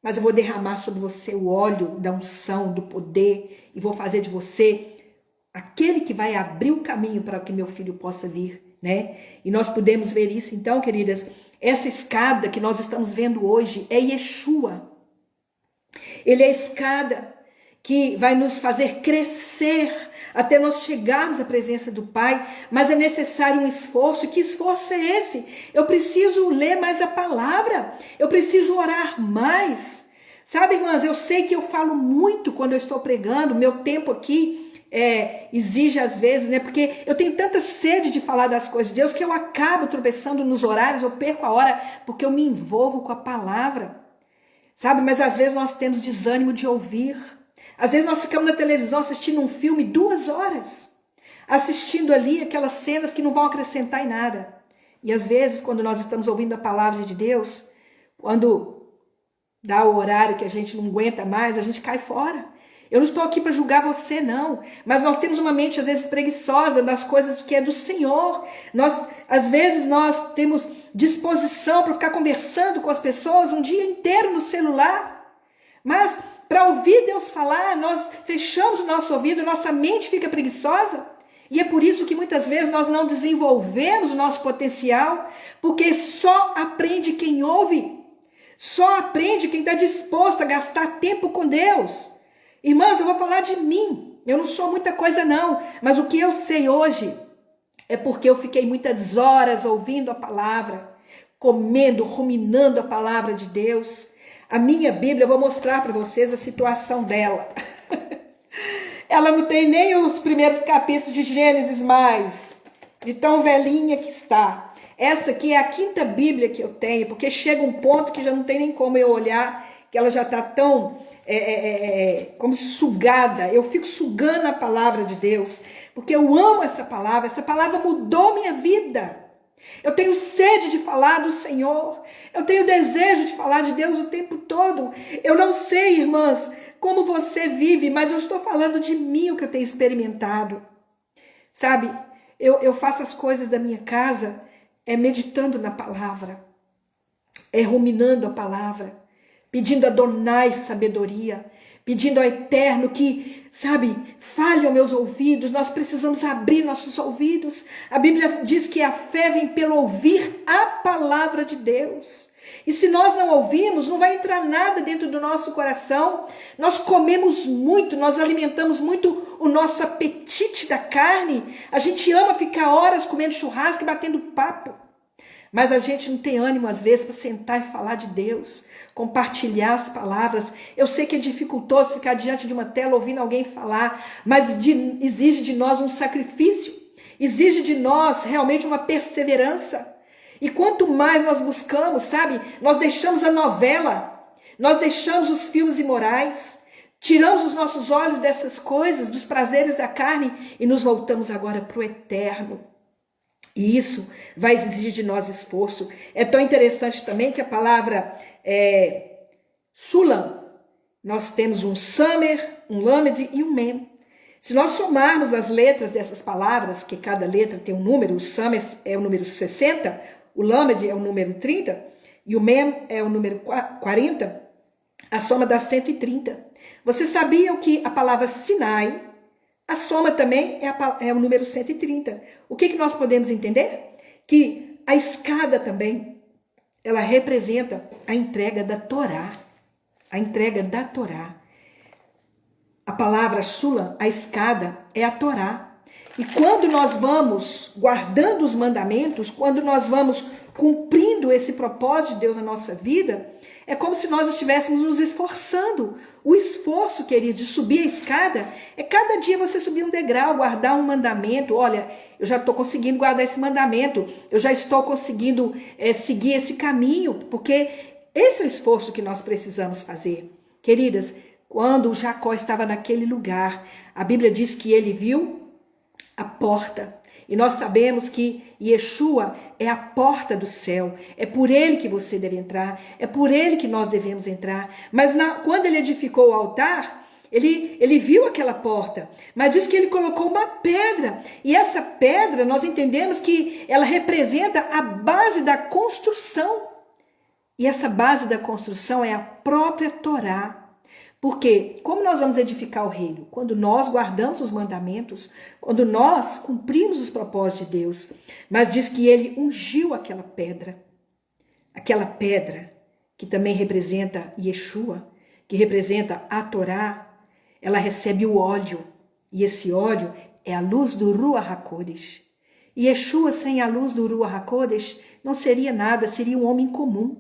mas eu vou derramar sobre você o óleo da unção, do poder, e vou fazer de você aquele que vai abrir o caminho para que meu filho possa vir, né? E nós podemos ver isso. Então, queridas, essa escada que nós estamos vendo hoje é Yeshua. Ele é a escada que vai nos fazer crescer até nós chegarmos à presença do Pai, mas é necessário um esforço. Que esforço é esse? Eu preciso ler mais a palavra, eu preciso orar mais. Sabe, irmãs, eu sei que eu falo muito quando eu estou pregando, meu tempo aqui exige às vezes, né? Porque eu tenho tanta sede de falar das coisas de Deus que eu acabo tropeçando nos horários, eu perco a hora porque eu me envolvo com a palavra, sabe? Mas às vezes nós temos desânimo de ouvir. Às vezes nós ficamos na televisão assistindo um filme 2 horas, assistindo ali aquelas cenas que não vão acrescentar em nada. E às vezes, quando nós estamos ouvindo a palavra de Deus, quando dá o horário que a gente não aguenta mais, a gente cai fora. Eu não estou aqui para julgar você, não. Mas nós temos uma mente, às vezes, preguiçosa das coisas que é do Senhor. Às vezes, nós temos disposição para ficar conversando com as pessoas um dia inteiro no celular. Mas, para ouvir Deus falar, nós fechamos o nosso ouvido, nossa mente fica preguiçosa. E é por isso que muitas vezes nós não desenvolvemos o nosso potencial, porque só aprende quem ouve. Só aprende quem está disposto a gastar tempo com Deus. Irmãs, eu vou falar de mim. Eu não sou muita coisa não, mas o que eu sei hoje é porque eu fiquei muitas horas ouvindo a palavra, comendo, ruminando a palavra de Deus. A minha Bíblia, eu vou mostrar para vocês a situação dela. Ela não tem nem os primeiros capítulos de Gênesis mais, de tão velhinha que está. Essa aqui é a 5ª Bíblia que eu tenho, porque chega um ponto que já não tem nem como eu olhar, que ela já está tão como sugada. Eu fico sugando a palavra de Deus, porque eu amo essa palavra mudou minha vida. Eu tenho sede de falar do Senhor, eu tenho desejo de falar de Deus o tempo todo. Eu não sei, irmãs, como você vive, mas eu estou falando de mim, o que eu tenho experimentado. Sabe, eu faço as coisas da minha casa, meditando na palavra, ruminando a palavra, pedindo a Adonai sabedoria, pedindo ao Eterno que, sabe, fale aos meus ouvidos. Nós precisamos abrir nossos ouvidos. A Bíblia diz que a fé vem pelo ouvir a palavra de Deus. E se nós não ouvirmos, não vai entrar nada dentro do nosso coração. Nós comemos muito, nós alimentamos muito o nosso apetite da carne. A gente ama ficar horas comendo churrasco e batendo papo. Mas a gente não tem ânimo, às vezes, para sentar e falar de Deus, compartilhar as palavras. Eu sei que é dificultoso ficar diante de uma tela ouvindo alguém falar, mas exige de nós um sacrifício, exige de nós realmente uma perseverança. E quanto mais nós buscamos, sabe, nós deixamos a novela, nós deixamos os filmes imorais, tiramos os nossos olhos dessas coisas, dos prazeres da carne e nos voltamos agora para o eterno. E isso vai exigir de nós esforço. É tão interessante também que a palavra Sulam, nós temos um Samer, um Lamed e um Mem. Se nós somarmos as letras dessas palavras, que cada letra tem um número, o Samer é o número 60, o Lamed é o número 30 e o Mem é o número 40, a soma dá 130. Você sabia que a palavra Sinai, a soma também é o número 130. O que nós podemos entender? Que a escada também, ela representa a entrega da Torá. A entrega da Torá. A palavra Sulam, a escada, é a Torá. E quando nós vamos guardando os mandamentos, quando nós vamos cumprindo esse propósito de Deus na nossa vida, é como se nós estivéssemos nos esforçando. O esforço, querido, de subir a escada, é cada dia você subir um degrau, guardar um mandamento. Olha, eu já estou conseguindo guardar esse mandamento, eu já estou conseguindo seguir esse caminho, porque esse é o esforço que nós precisamos fazer. Queridas, quando Jacó estava naquele lugar, a Bíblia diz que ele viu a porta. E nós sabemos que Yeshua é a porta do céu. É por ele que você deve entrar. É por ele que nós devemos entrar. Mas quando ele edificou o altar, ele viu aquela porta. Mas diz que ele colocou uma pedra. E essa pedra, nós entendemos que ela representa a base da construção. E essa base da construção é a própria Torá. Porque como nós vamos edificar o reino? Quando nós guardamos os mandamentos, quando nós cumprimos os propósitos de Deus. Mas diz que ele ungiu aquela pedra que também representa Yeshua, que representa a Torá. Ela recebe o óleo, e esse óleo é a luz do Ruach HaKodesh. E Yeshua sem a luz do Ruach HaKodesh não seria nada, seria um homem comum.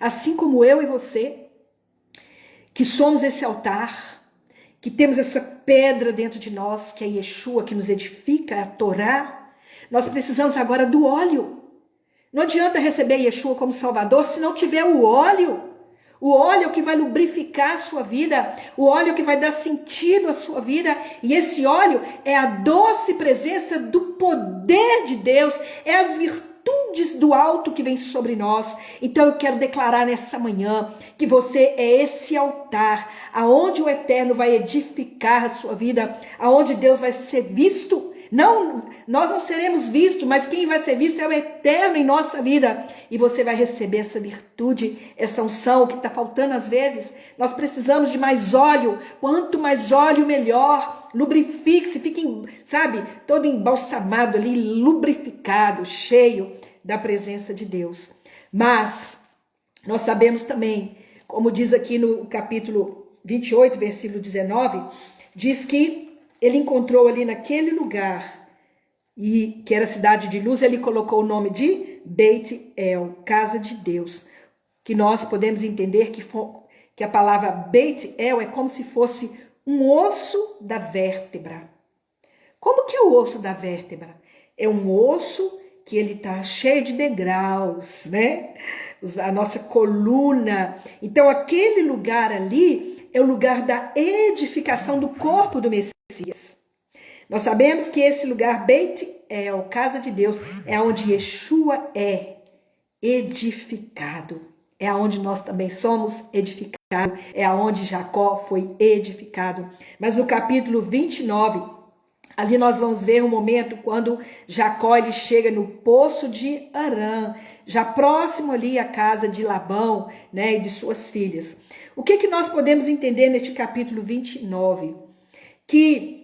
Assim como eu e você, que somos esse altar, que temos essa pedra dentro de nós, que é Yeshua, que nos edifica, a Torá, nós precisamos agora do óleo. Não adianta receber Yeshua como Salvador se não tiver o óleo. O óleo que vai lubrificar a sua vida, o óleo que vai dar sentido à sua vida. E esse óleo é a doce presença do poder de Deus, é as virtudes do alto que vem sobre nós. Então eu quero declarar nessa manhã que você é esse altar, aonde o Eterno vai edificar a sua vida, aonde Deus vai ser visto. Não, nós não seremos vistos, mas quem vai ser visto é o Eterno em nossa vida. E você vai receber essa virtude, essa unção que está faltando às vezes. Nós precisamos de mais óleo. Quanto mais óleo, melhor. Lubrifique-se, fique, sabe, todo embalsamado ali, lubrificado, cheio da presença de Deus. Mas nós sabemos também, como diz aqui no capítulo 28, versículo 19, diz que ele encontrou ali naquele lugar, e que era cidade de luz, ele colocou o nome de Beit El, casa de Deus. Que nós podemos entender que a palavra Beit El é como se fosse um osso da vértebra. Como que é o osso da vértebra? É um osso que ele está cheio de degraus, né? A nossa coluna. Então aquele lugar ali é o lugar da edificação do corpo do Messias. Nós sabemos que esse lugar, Beit El, casa de Deus, é onde Yeshua é edificado. É onde nós também somos edificados. É onde Jacó foi edificado. Mas no capítulo 29, ali nós vamos ver um momento quando Jacó ele chega no poço de Harã, já próximo ali à casa de Labão, né, e de suas filhas. O que nós podemos entender neste capítulo 29? Que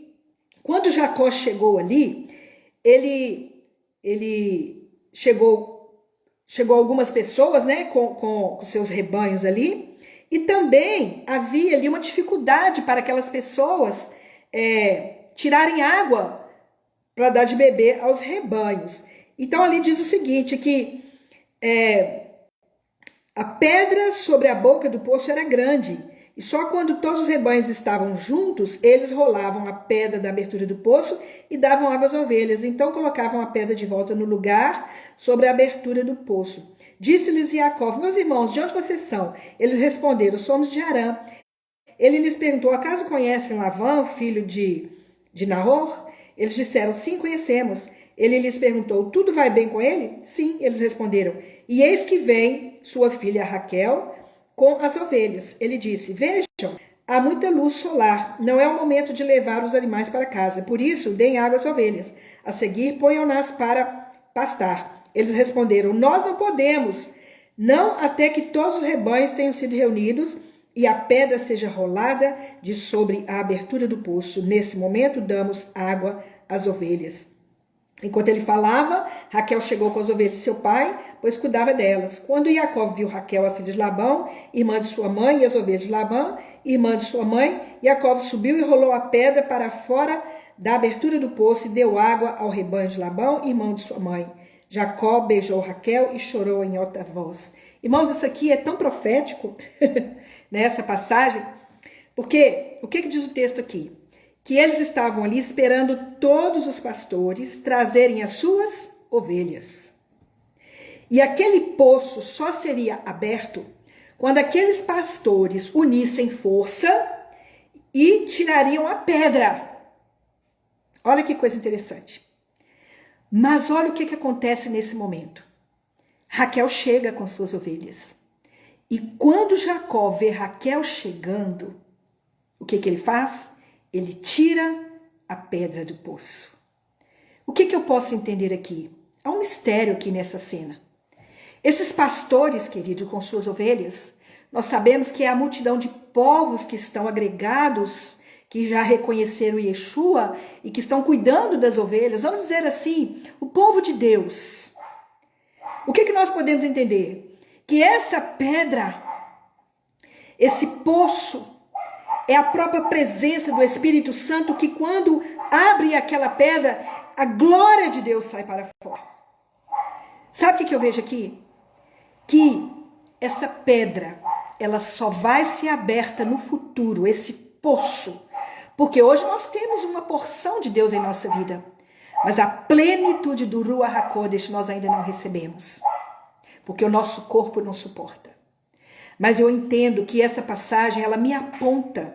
quando Jacó chegou ali, ele chegou algumas pessoas, né, com seus rebanhos ali, e também havia ali uma dificuldade para aquelas pessoas tirarem água para dar de beber aos rebanhos. Então ali diz o seguinte, que a pedra sobre a boca do poço era grande, e só quando todos os rebanhos estavam juntos, eles rolavam a pedra da abertura do poço e davam água às ovelhas. Então colocavam a pedra de volta no lugar sobre a abertura do poço. Disse-lhes Jacó: meus irmãos, de onde vocês são? Eles responderam: somos de Harã. Ele lhes perguntou: acaso conhecem Labão, filho de Nahor? Eles disseram: sim, conhecemos. Ele lhes perguntou: tudo vai bem com ele? Sim, eles responderam. E eis que vem sua filha Raquel com as ovelhas. Ele disse: vejam, há muita luz solar, não é o momento de levar os animais para casa, por isso deem água às ovelhas. A seguir, ponham-nas para pastar. Eles responderam: nós não podemos, não até que todos os rebanhos tenham sido reunidos e a pedra seja rolada de sobre a abertura do poço. Nesse momento, damos água às ovelhas. Enquanto ele falava, Raquel chegou com as ovelhas de seu pai, pois cuidava delas. Quando Jacó viu Raquel, a filha de Labão, irmã de sua mãe, e as ovelhas de Labão, irmã de sua mãe, Jacó subiu e rolou a pedra para fora da abertura do poço e deu água ao rebanho de Labão, irmão de sua mãe. Jacó beijou Raquel e chorou em alta voz. Irmãos, isso aqui é tão profético, nessa passagem, porque o que diz o texto aqui? Que eles estavam ali esperando todos os pastores trazerem as suas ovelhas. E aquele poço só seria aberto quando aqueles pastores unissem força e tirariam a pedra. Olha que coisa interessante. Mas olha o que acontece nesse momento. Raquel chega com suas ovelhas. E quando Jacó vê Raquel chegando, o que ele faz? Ele tira a pedra do poço. O que eu posso entender aqui? Há um mistério aqui nessa cena. Esses pastores, querido, com suas ovelhas, nós sabemos que é a multidão de povos que estão agregados, que já reconheceram Yeshua e que estão cuidando das ovelhas. Vamos dizer assim, o povo de Deus. O que nós podemos entender? Que essa pedra, esse poço, é a própria presença do Espírito Santo que quando abre aquela pedra, a glória de Deus sai para fora. Sabe o que eu vejo aqui? Que essa pedra, ela só vai ser aberta no futuro, esse poço. Porque hoje nós temos uma porção de Deus em nossa vida. Mas a plenitude do Ruach HaKodesh nós ainda não recebemos. Porque o nosso corpo não suporta. Mas eu entendo que essa passagem, ela me aponta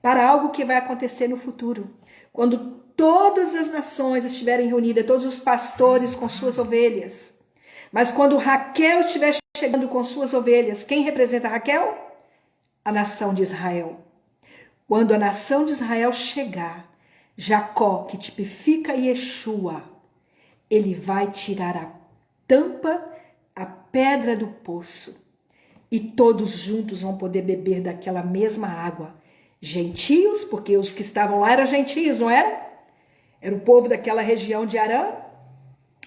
para algo que vai acontecer no futuro. Quando todas as nações estiverem reunidas, todos os pastores com suas ovelhas. Mas quando Raquel estiver chegando com suas ovelhas, quem representa Raquel? A nação de Israel. Quando a nação de Israel chegar, Jacó, que tipifica Yeshua, ele vai tirar a tampa, a pedra do poço, e todos juntos vão poder beber daquela mesma água. Gentios, porque os que estavam lá eram gentios, não era? Era o povo daquela região de Arã,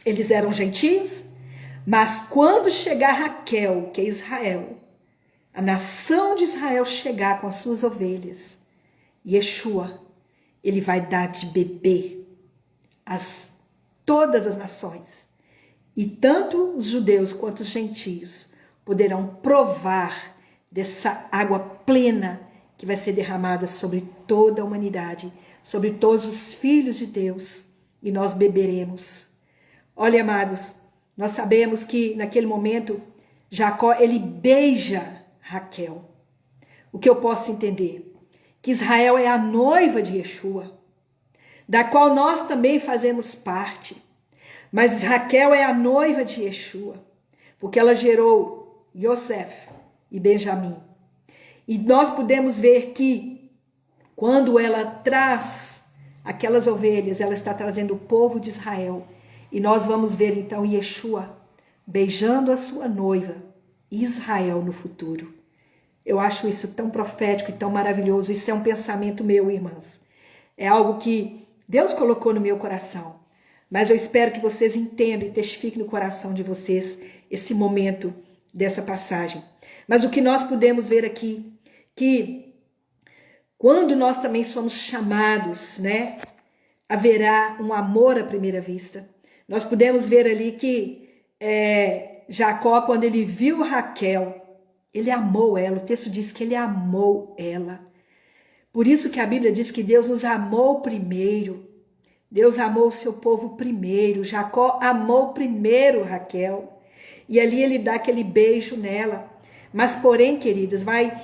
eles eram gentios, mas quando chegar Raquel, que é Israel, a nação de Israel chegar com as suas ovelhas, Yeshua, ele vai dar de beber a todas as nações. E tanto os judeus quanto os gentios poderão provar dessa água plena que vai ser derramada sobre toda a humanidade, sobre todos os filhos de Deus, e nós beberemos. Olha, amados, nós sabemos que naquele momento Jacó, ele beija Raquel. O que eu posso entender? Que Israel é a noiva de Yeshua, da qual nós também fazemos parte. Mas Raquel é a noiva de Yeshua, porque ela gerou Yosef e Benjamim. E nós podemos ver que quando ela traz aquelas ovelhas, ela está trazendo o povo de Israel. E nós vamos ver então Yeshua beijando a sua noiva, Israel, no futuro. Eu acho isso tão profético e tão maravilhoso. Isso é um pensamento meu, irmãs. É algo que Deus colocou no meu coração. Mas eu espero que vocês entendam e testifiquem no coração de vocês esse momento dessa passagem. Mas o que nós podemos ver aqui, que quando nós também somos chamados, né, haverá um amor à primeira vista. Nós podemos ver ali que Jacó, quando ele viu Raquel, ele amou ela. O texto diz que ele amou ela. Por isso que a Bíblia diz que Deus nos amou primeiro. Deus amou o seu povo primeiro. Jacó amou primeiro Raquel. E ali ele dá aquele beijo nela. Mas porém, queridas, vai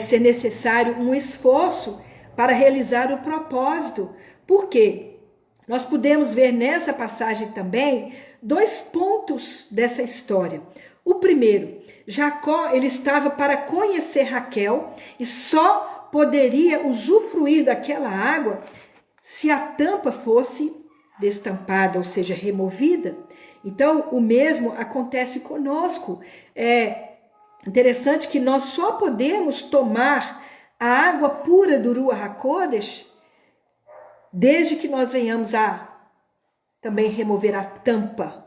ser necessário um esforço para realizar o propósito. Por quê? Nós podemos ver nessa passagem também 2 pontos dessa história. O primeiro, Jacó, ele estava para conhecer Raquel e só poderia usufruir daquela água se a tampa fosse destampada, ou seja, removida. Então, o mesmo acontece conosco. É interessante que nós só podemos tomar a água pura do Ruach HaKodesh desde que nós venhamos a também remover a tampa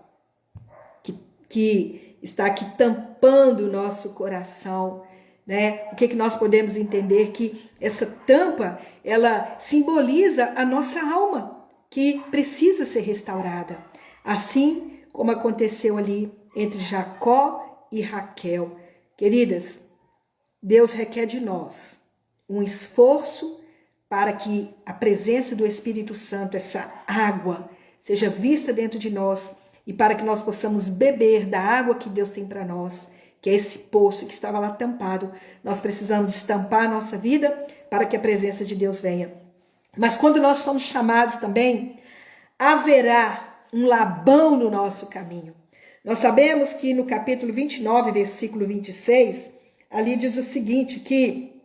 que está aqui tampando o nosso coração, né? O que nós podemos entender? Que essa tampa, ela simboliza a nossa alma, que precisa ser restaurada. Assim como aconteceu ali entre Jacó e Raquel. Queridas, Deus requer de nós um esforço para que a presença do Espírito Santo, essa água, seja vista dentro de nós e para que nós possamos beber da água que Deus tem para nós, que é esse poço que estava lá tampado. Nós precisamos estampar a nossa vida para que a presença de Deus venha. Mas quando nós somos chamados também, haverá um Labão no nosso caminho. Nós sabemos que no capítulo 29, versículo 26, ali diz o seguinte, que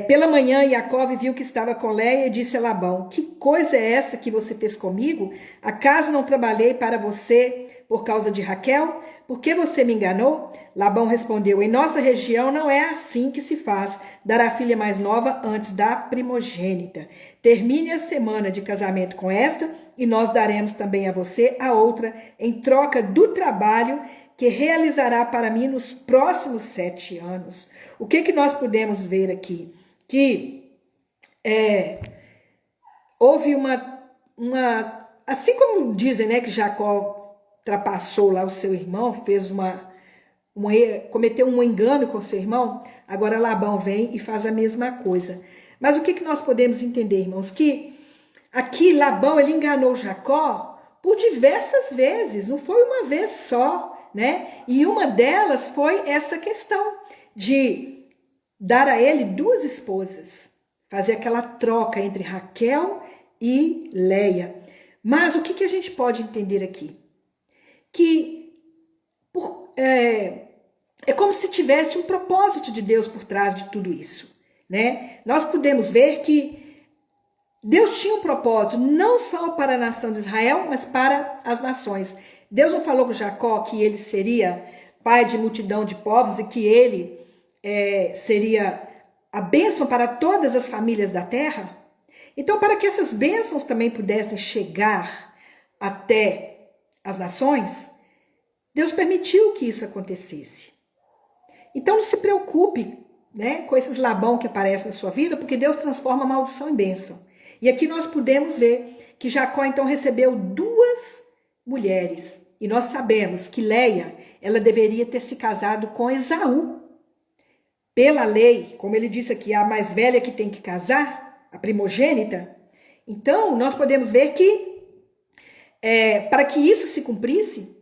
Pela manhã, Jacó viu que estava com Léia e disse a Labão: que coisa é essa que você fez comigo? Acaso não trabalhei para você por causa de Raquel? Por que você me enganou? Labão respondeu: em nossa região não é assim que se faz, dar a filha mais nova antes da primogênita. Termine a semana de casamento com esta e nós daremos também a você a outra em troca do trabalho que realizará para mim nos próximos 7 anos. O que nós podemos ver aqui? Que houve assim como dizem, né, que Jacó ultrapassou lá o seu irmão, cometeu um engano com seu irmão, agora Labão vem e faz a mesma coisa. Mas o que nós podemos entender, irmãos? Que aqui Labão, ele enganou Jacó por diversas vezes, não foi uma vez só, né? E uma delas foi essa questão de dar a ele 2 esposas, fazer aquela troca entre Raquel e Léia. Mas o que a gente pode entender aqui? Que é como se tivesse um propósito de Deus por trás de tudo isso, né? Nós podemos ver que Deus tinha um propósito não só para a nação de Israel, mas para as nações. Deus não falou com Jacó que ele seria pai de multidão de povos e que ele seria a bênção para todas as famílias da terra? Então, para que essas bênçãos também pudessem chegar até as nações, Deus permitiu que isso acontecesse. Então, não se preocupe, né, com esses Labão que aparecem na sua vida, porque Deus transforma a maldição em bênção. E aqui nós podemos ver que Jacó então recebeu 2 mulheres. E nós sabemos que Léia, ela deveria ter se casado com Esaú. Pela lei, como ele disse aqui, a mais velha que tem que casar, a primogênita. Então, nós podemos ver que para que isso se cumprisse,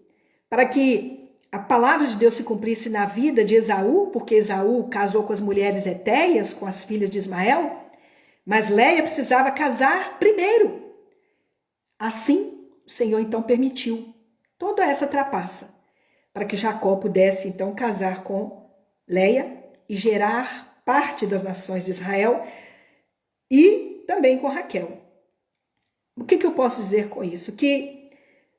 para que a palavra de Deus se cumprisse na vida de Esaú, porque Esaú casou com as mulheres hetéias, com as filhas de Ismael, mas Léia precisava casar primeiro. Assim, o Senhor então permitiu toda essa trapaça, para que Jacó pudesse então casar com Léia e gerar parte das nações de Israel e também com Raquel. O que eu posso dizer com isso? Que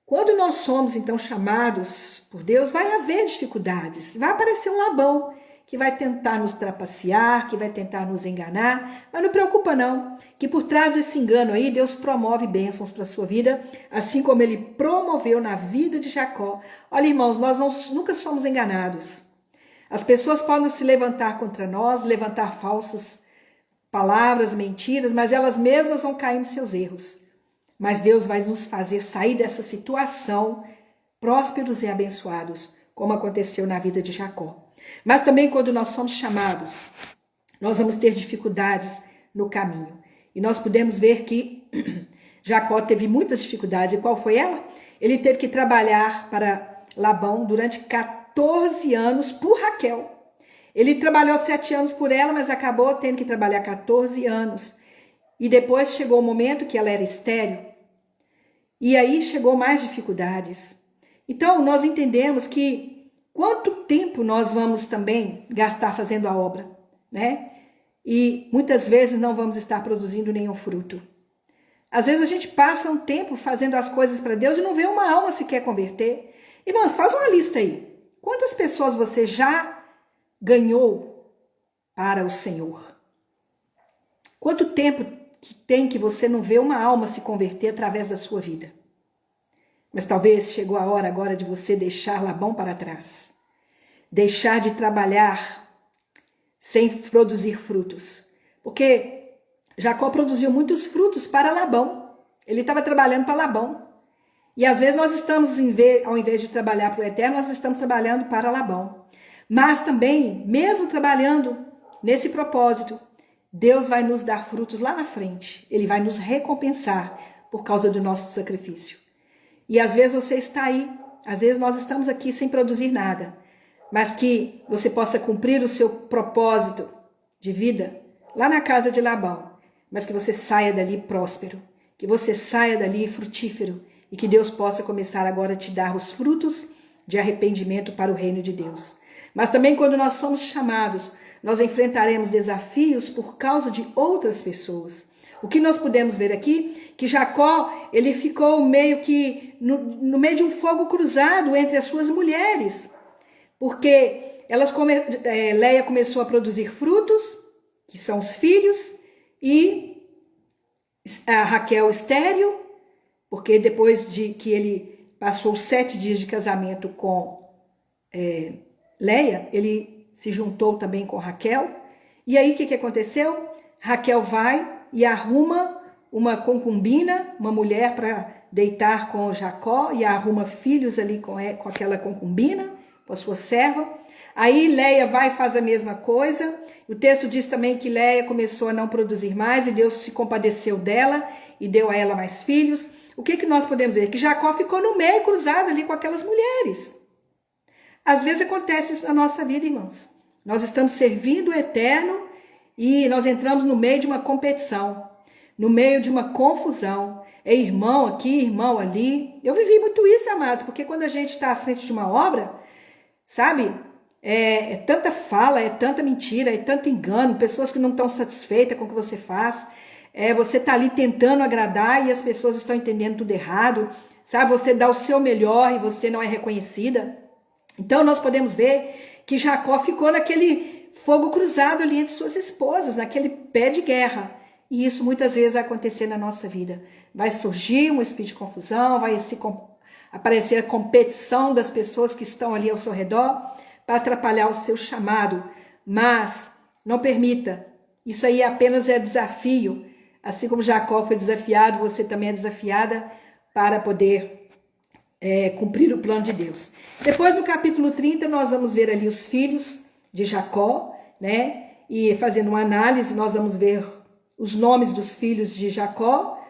quando nós somos então chamados por Deus, vai haver dificuldades, vai aparecer um Labão que vai tentar nos trapacear, que vai tentar nos enganar, mas não preocupa não, que por trás desse engano aí, Deus promove bênçãos para a sua vida, assim como ele promoveu na vida de Jacó. Olha, irmãos, nós nunca somos enganados. As pessoas podem se levantar contra nós, levantar falsas palavras, mentiras, mas elas mesmas vão cair nos seus erros. Mas Deus vai nos fazer sair dessa situação prósperos e abençoados, como aconteceu na vida de Jacó. Mas também quando nós somos chamados, nós vamos ter dificuldades no caminho. E nós podemos ver que Jacó teve muitas dificuldades. E qual foi ela? Ele teve que trabalhar para Labão durante 14 anos por Raquel. Ele trabalhou 7 anos por ela, mas acabou tendo que trabalhar 14 anos. E depois chegou o momento que ela era estéril. E aí chegou mais dificuldades. Então, nós entendemos que quanto tempo nós vamos também gastar fazendo a obra, né? E muitas vezes não vamos estar produzindo nenhum fruto. Às vezes a gente passa um tempo fazendo as coisas para Deus e não vê uma alma sequer converter. Irmãos, faz uma lista aí. Quantas pessoas você já ganhou para o Senhor? Quanto tempo que tem que você não vê uma alma se converter através da sua vida? Mas talvez chegou a hora agora de você deixar Labão para trás. Deixar de trabalhar sem produzir frutos. Porque Jacó produziu muitos frutos para Labão. Ele estava trabalhando para Labão. E às vezes nós estamos, ao invés de trabalhar para o Eterno, nós estamos trabalhando para Labão. Mas também, mesmo trabalhando nesse propósito, Deus vai nos dar frutos lá na frente. Ele vai nos recompensar por causa do nosso sacrifício. E às vezes você está aí, às vezes nós estamos aqui sem produzir nada, mas que você possa cumprir o seu propósito de vida lá na casa de Labão, mas que você saia dali próspero, que você saia dali frutífero e que Deus possa começar agora a te dar os frutos de arrependimento para o reino de Deus. Mas também quando nós somos chamados, nós enfrentaremos desafios por causa de outras pessoas. O que nós podemos ver aqui, que Jacó, ele ficou meio que no meio de um fogo cruzado entre as suas mulheres, porque Leia começou a produzir frutos, que são os filhos, e a Raquel estéril, porque depois de que ele passou 7 dias de casamento com Leia, ele se juntou também com Raquel. E aí o que aconteceu? Raquel vai e arruma uma concubina, uma mulher para deitar com Jacó, e arruma filhos ali com aquela concubina, com a sua serva. Aí Leia vai e faz a mesma coisa. O texto diz também que Leia começou a não produzir mais e Deus se compadeceu dela e deu a ela mais filhos. O que nós podemos dizer? Que Jacó ficou no meio, cruzado ali com aquelas mulheres. Às vezes acontece isso na nossa vida, irmãos. Nós estamos servindo o eterno e nós entramos no meio de uma competição, no meio de uma confusão. É irmão aqui, irmão ali. Eu vivi muito isso, amados, porque quando a gente está à frente de uma obra, sabe, é tanta fala, é tanta mentira, é tanto engano, pessoas que não estão satisfeitas com o que você faz. Você está ali tentando agradar e as pessoas estão entendendo tudo errado, sabe? Você dá o seu melhor e você não é reconhecida. Então nós podemos ver que Jacó ficou naquele fogo cruzado ali entre suas esposas, naquele pé de guerra. E isso muitas vezes vai acontecer na nossa vida. Vai surgir um espírito de confusão, vai aparecer a competição das pessoas que estão ali ao seu redor para atrapalhar o seu chamado. Mas não permita, isso aí apenas é desafio. Assim como Jacó foi desafiado, você também é desafiada para poder cumprir o plano de Deus. Depois, no capítulo 30, nós vamos ver ali os filhos de Jacó, né? E fazendo uma análise, nós vamos ver os nomes dos filhos de Jacó,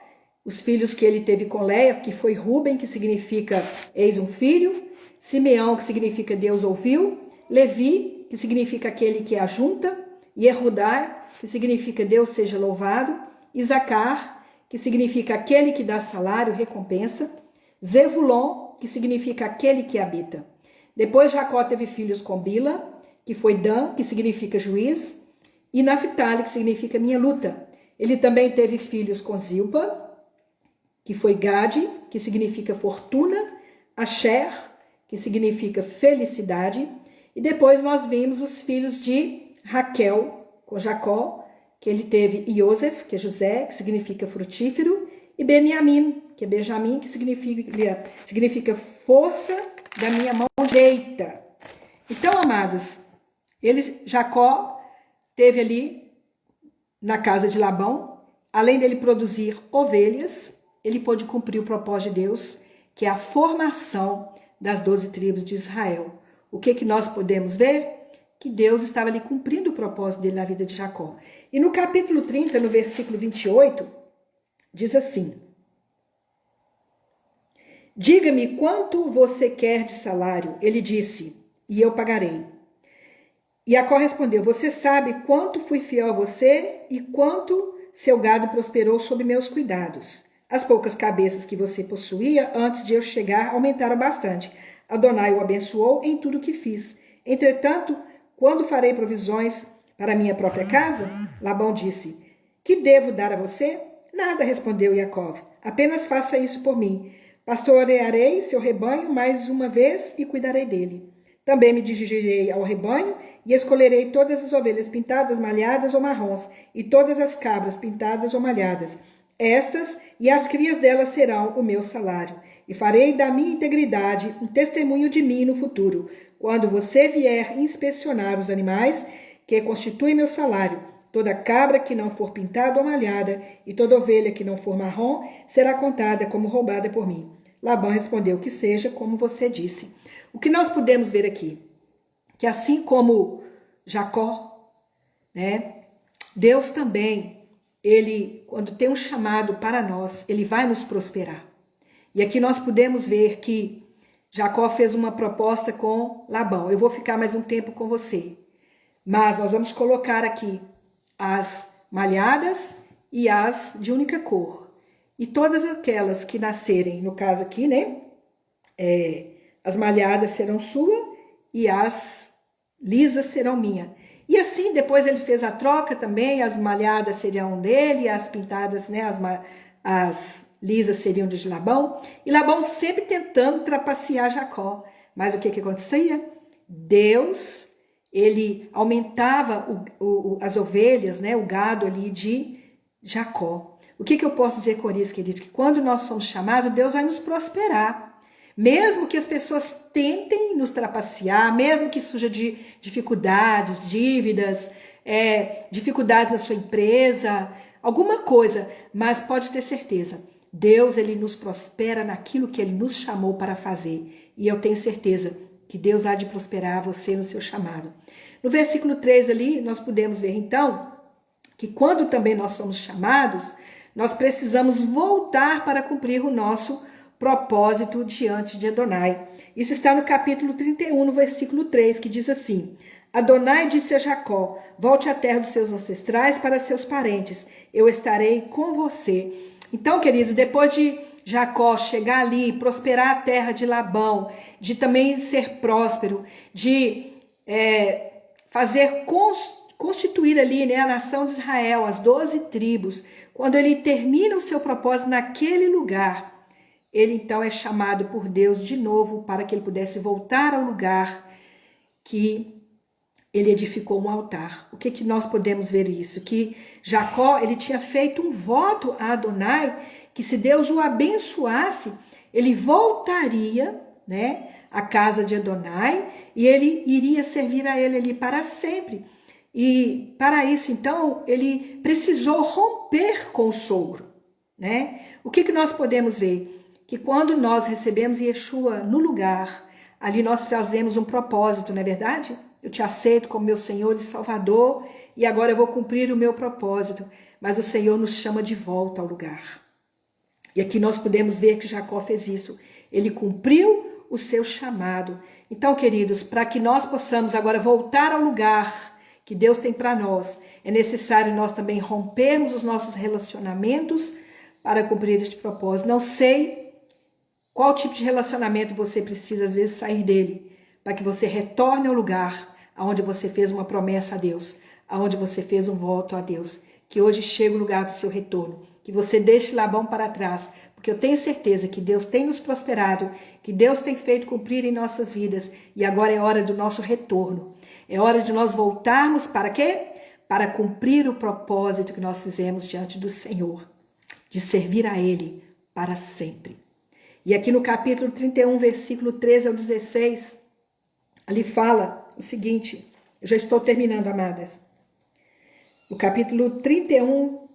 os filhos que ele teve com Leia, que foi Ruben, que significa eis um filho, Simeão, que significa Deus ouviu, Levi, que significa aquele que ajunta, Yehudá, que significa Deus seja louvado, Isacar, que significa aquele que dá salário, recompensa, Zevulon, que significa aquele que habita. Depois Jacó teve filhos com Bila, que foi Dan, que significa juiz, e Naphtali, que significa minha luta. Ele também teve filhos com Zilpa, que foi Gade, que significa fortuna, Asher, que significa felicidade, e depois nós vimos os filhos de Raquel com Jacó, que ele teve Iosef, que é José, que significa frutífero, e Beniamim, que é Benjamim, que significa força da minha mão direita. Então, amados, Jacó teve ali na casa de Labão, além dele produzir ovelhas, ele pôde cumprir o propósito de Deus, que é a formação das 12 tribos de Israel. O que nós podemos ver? Que Deus estava ali cumprindo o propósito dele na vida de Jacó. E no capítulo 30, no versículo 28, diz assim: diga-me quanto você quer de salário. Ele disse, e eu pagarei. E Jacó respondeu, você sabe quanto fui fiel a você e quanto seu gado prosperou sob meus cuidados. As poucas cabeças que você possuía antes de eu chegar aumentaram bastante. Adonai o abençoou em tudo que fiz. Entretanto, quando farei provisões para minha própria casa? Labão disse, que devo dar a você? Nada, respondeu Jacó, apenas faça isso por mim. Pastorearei seu rebanho mais uma vez e cuidarei dele. Também me dirigirei ao rebanho e escolherei todas as ovelhas pintadas, malhadas ou marrons, e todas as cabras pintadas ou malhadas. Estas e as crias delas serão o meu salário. E farei da minha integridade um testemunho de mim no futuro, quando você vier inspecionar os animais que constituem meu salário. Toda cabra que não for pintada ou malhada e toda ovelha que não for marrom será contada como roubada por mim. Labão respondeu, que seja como você disse. O que nós podemos ver aqui? Que assim como Jacó, né, Deus também, ele, quando tem um chamado para nós, ele vai nos prosperar. E aqui nós podemos ver que Jacó fez uma proposta com Labão. Eu vou ficar mais um tempo com você, mas nós vamos colocar aqui as malhadas e as de única cor. E todas aquelas que nascerem, no caso aqui, né? As malhadas serão sua e as lisas serão minha. E assim, depois ele fez a troca também, as malhadas seriam dele, as pintadas, né, as lisas seriam de Labão. E Labão sempre tentando trapacear Jacó. Mas o que acontecia? Deus, ele aumentava as ovelhas, né, o gado ali de Jacó. O que eu posso dizer com isso, queridos? Que quando nós somos chamados, Deus vai nos prosperar. Mesmo que as pessoas tentem nos trapacear, mesmo que surja de dificuldades, dívidas, dificuldades na sua empresa, alguma coisa, mas pode ter certeza, Deus ele nos prospera naquilo que ele nos chamou para fazer. E eu tenho certeza que Deus há de prosperar você no seu chamado. No versículo 3 ali, nós podemos ver então, que quando também nós somos chamados, nós precisamos voltar para cumprir o nosso propósito diante de Adonai. Isso está no capítulo 31, no versículo 3, que diz assim: Adonai disse a Jacó, volte à terra dos seus ancestrais para seus parentes, eu estarei com você. Então, queridos, depois de Jacó chegar ali, prosperar a terra de Labão, de também ser próspero, de fazer constituir ali, né, a nação de Israel, as 12 tribos, quando ele termina o seu propósito naquele lugar, ele então é chamado por Deus de novo para que ele pudesse voltar ao lugar que ele edificou um altar. O que nós podemos ver isso? Que Jacó, ele tinha feito um voto a Adonai, que se Deus o abençoasse, ele voltaria, né, à casa de Adonai e ele iria servir a ele ali para sempre. E para isso, então, ele precisou romper com o sogro, né? O que nós podemos ver? Que quando nós recebemos Yeshua no lugar, ali nós fazemos um propósito, não é verdade? Eu te aceito como meu Senhor e Salvador e agora eu vou cumprir o meu propósito. Mas o Senhor nos chama de volta ao lugar. E aqui nós podemos ver que Jacó fez isso. Ele cumpriu o seu chamado. Então, queridos, para que nós possamos agora voltar ao lugar que Deus tem para nós, é necessário nós também rompermos os nossos relacionamentos para cumprir este propósito. Não sei qual tipo de relacionamento você precisa, às vezes, sair dele, para que você retorne ao lugar onde você fez uma promessa a Deus, onde você fez um voto a Deus, que hoje chega o lugar do seu retorno, que você deixe Labão para trás, porque eu tenho certeza que Deus tem nos prosperado, que Deus tem feito cumprir em nossas vidas, e agora é hora do nosso retorno. É hora de nós voltarmos para quê? Para cumprir o propósito que nós fizemos diante do Senhor, de servir a Ele para sempre. E aqui no capítulo 31, versículo 13 ao 16, ali fala o seguinte, eu já estou terminando, amadas. No capítulo 31,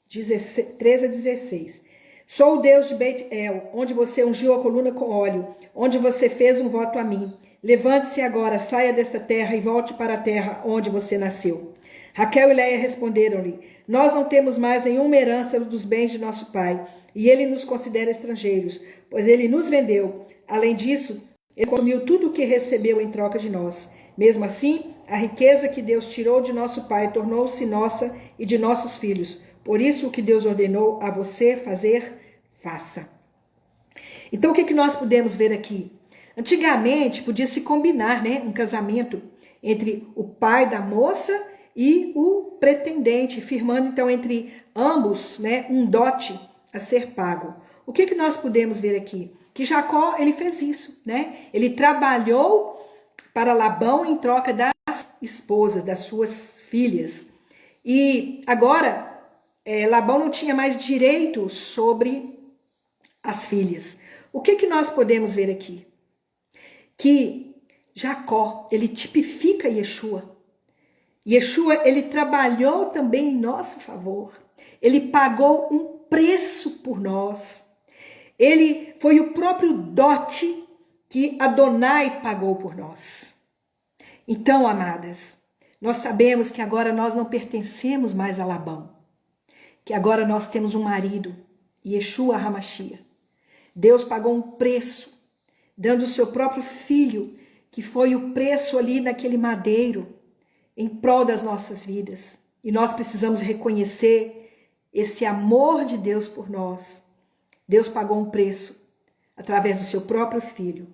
13 a 16. Sou o Deus de Bet-El, onde você ungiu a coluna com óleo, onde você fez um voto a mim. Levante-se agora, saia desta terra e volte para a terra onde você nasceu. Raquel e Leia responderam-lhe, nós não temos mais nenhuma herança dos bens de nosso pai, e ele nos considera estrangeiros, pois ele nos vendeu. Além disso, ele consumiu tudo o que recebeu em troca de nós. Mesmo assim, a riqueza que Deus tirou de nosso pai tornou-se nossa e de nossos filhos. Por isso, o que Deus ordenou a você fazer, faça. Então, o que nós podemos ver aqui? Antigamente, podia se combinar, né, um casamento entre o pai da moça e o pretendente, firmando, então, entre ambos, né, um dote a ser pago. O que nós podemos ver aqui? Que Jacó, ele fez isso, né? Ele trabalhou para Labão em troca das esposas, das suas filhas. E agora, Labão não tinha mais direito sobre as filhas. O que nós podemos ver aqui? Que Jacó, ele tipifica Yeshua. Yeshua, ele trabalhou também em nosso favor. Ele pagou um preço por nós. Ele foi o próprio dote que Adonai pagou por nós. Então, amadas, nós sabemos que agora nós não pertencemos mais a Labão. Que agora nós temos um marido, Yeshua HaMashiach. Deus pagou um preço, dando o seu próprio filho, que foi o preço ali naquele madeiro, em prol das nossas vidas. E nós precisamos reconhecer esse amor de Deus por nós. Deus pagou um preço através do seu próprio filho.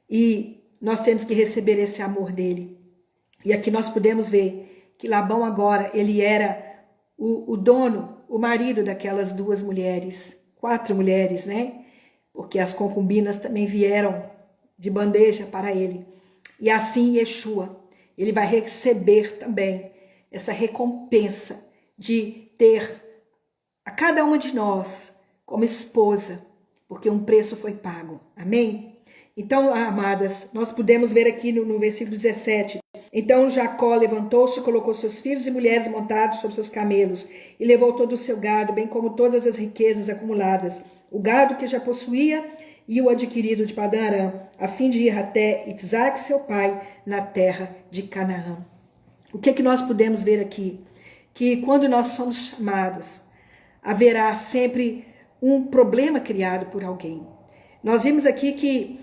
E nós temos que receber esse amor dele. E aqui nós podemos ver que Labão agora, ele era o dono, o marido daquelas 2 mulheres, 4 mulheres, né? Porque as concubinas também vieram de bandeja para ele. E assim Yeshua, ele vai receber também essa recompensa de ter a cada uma de nós como esposa, porque um preço foi pago. Amém? Então, amadas, nós podemos ver aqui no versículo 17. Então Jacó levantou-se, colocou seus filhos e mulheres montados sobre seus camelos e levou todo o seu gado, bem como todas as riquezas acumuladas, o gado que já possuía e o adquirido de Padã Arã, a fim de ir até Isaac, seu pai, na terra de Canaã. O que nós podemos ver aqui? Que quando nós somos chamados, haverá sempre um problema criado por alguém. Nós vimos aqui que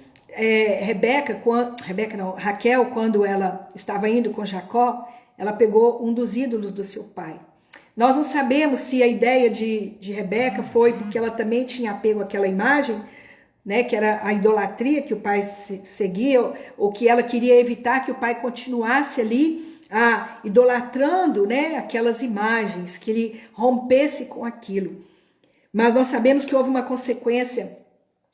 Raquel, quando ela estava indo com Jacó, ela pegou um dos ídolos do seu pai. Nós não sabemos se a ideia de Rebeca foi porque ela também tinha apego àquela imagem, né, que era a idolatria que o pai seguia, ou que ela queria evitar que o pai continuasse ali idolatrando, né, aquelas imagens, que ele rompesse com aquilo. Mas nós sabemos que houve uma consequência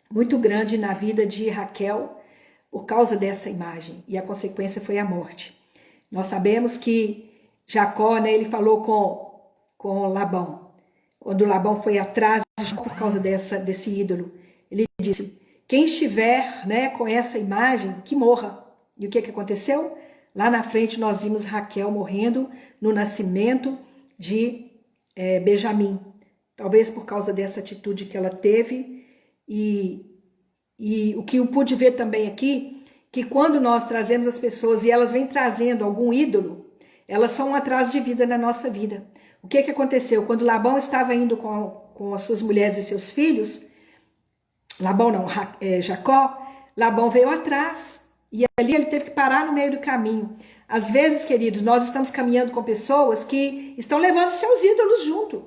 muito grande na vida de Raquel por causa dessa imagem, e a consequência foi a morte. Nós sabemos que Jacó, né, ele falou com Labão, quando Labão foi atrás por causa desse ídolo, ele disse, quem estiver, né, com essa imagem, que morra. E o que aconteceu? Lá na frente nós vimos Raquel morrendo no nascimento de Benjamim, talvez por causa dessa atitude que ela teve. E o que eu pude ver também aqui, que quando nós trazemos as pessoas e elas vêm trazendo algum ídolo, elas são um atraso de vida na nossa vida. O que aconteceu? Quando Labão estava indo com as suas mulheres e seus filhos, Jacó, Labão veio atrás, e ali ele teve que parar no meio do caminho. Às vezes, queridos, nós estamos caminhando com pessoas que estão levando seus ídolos junto,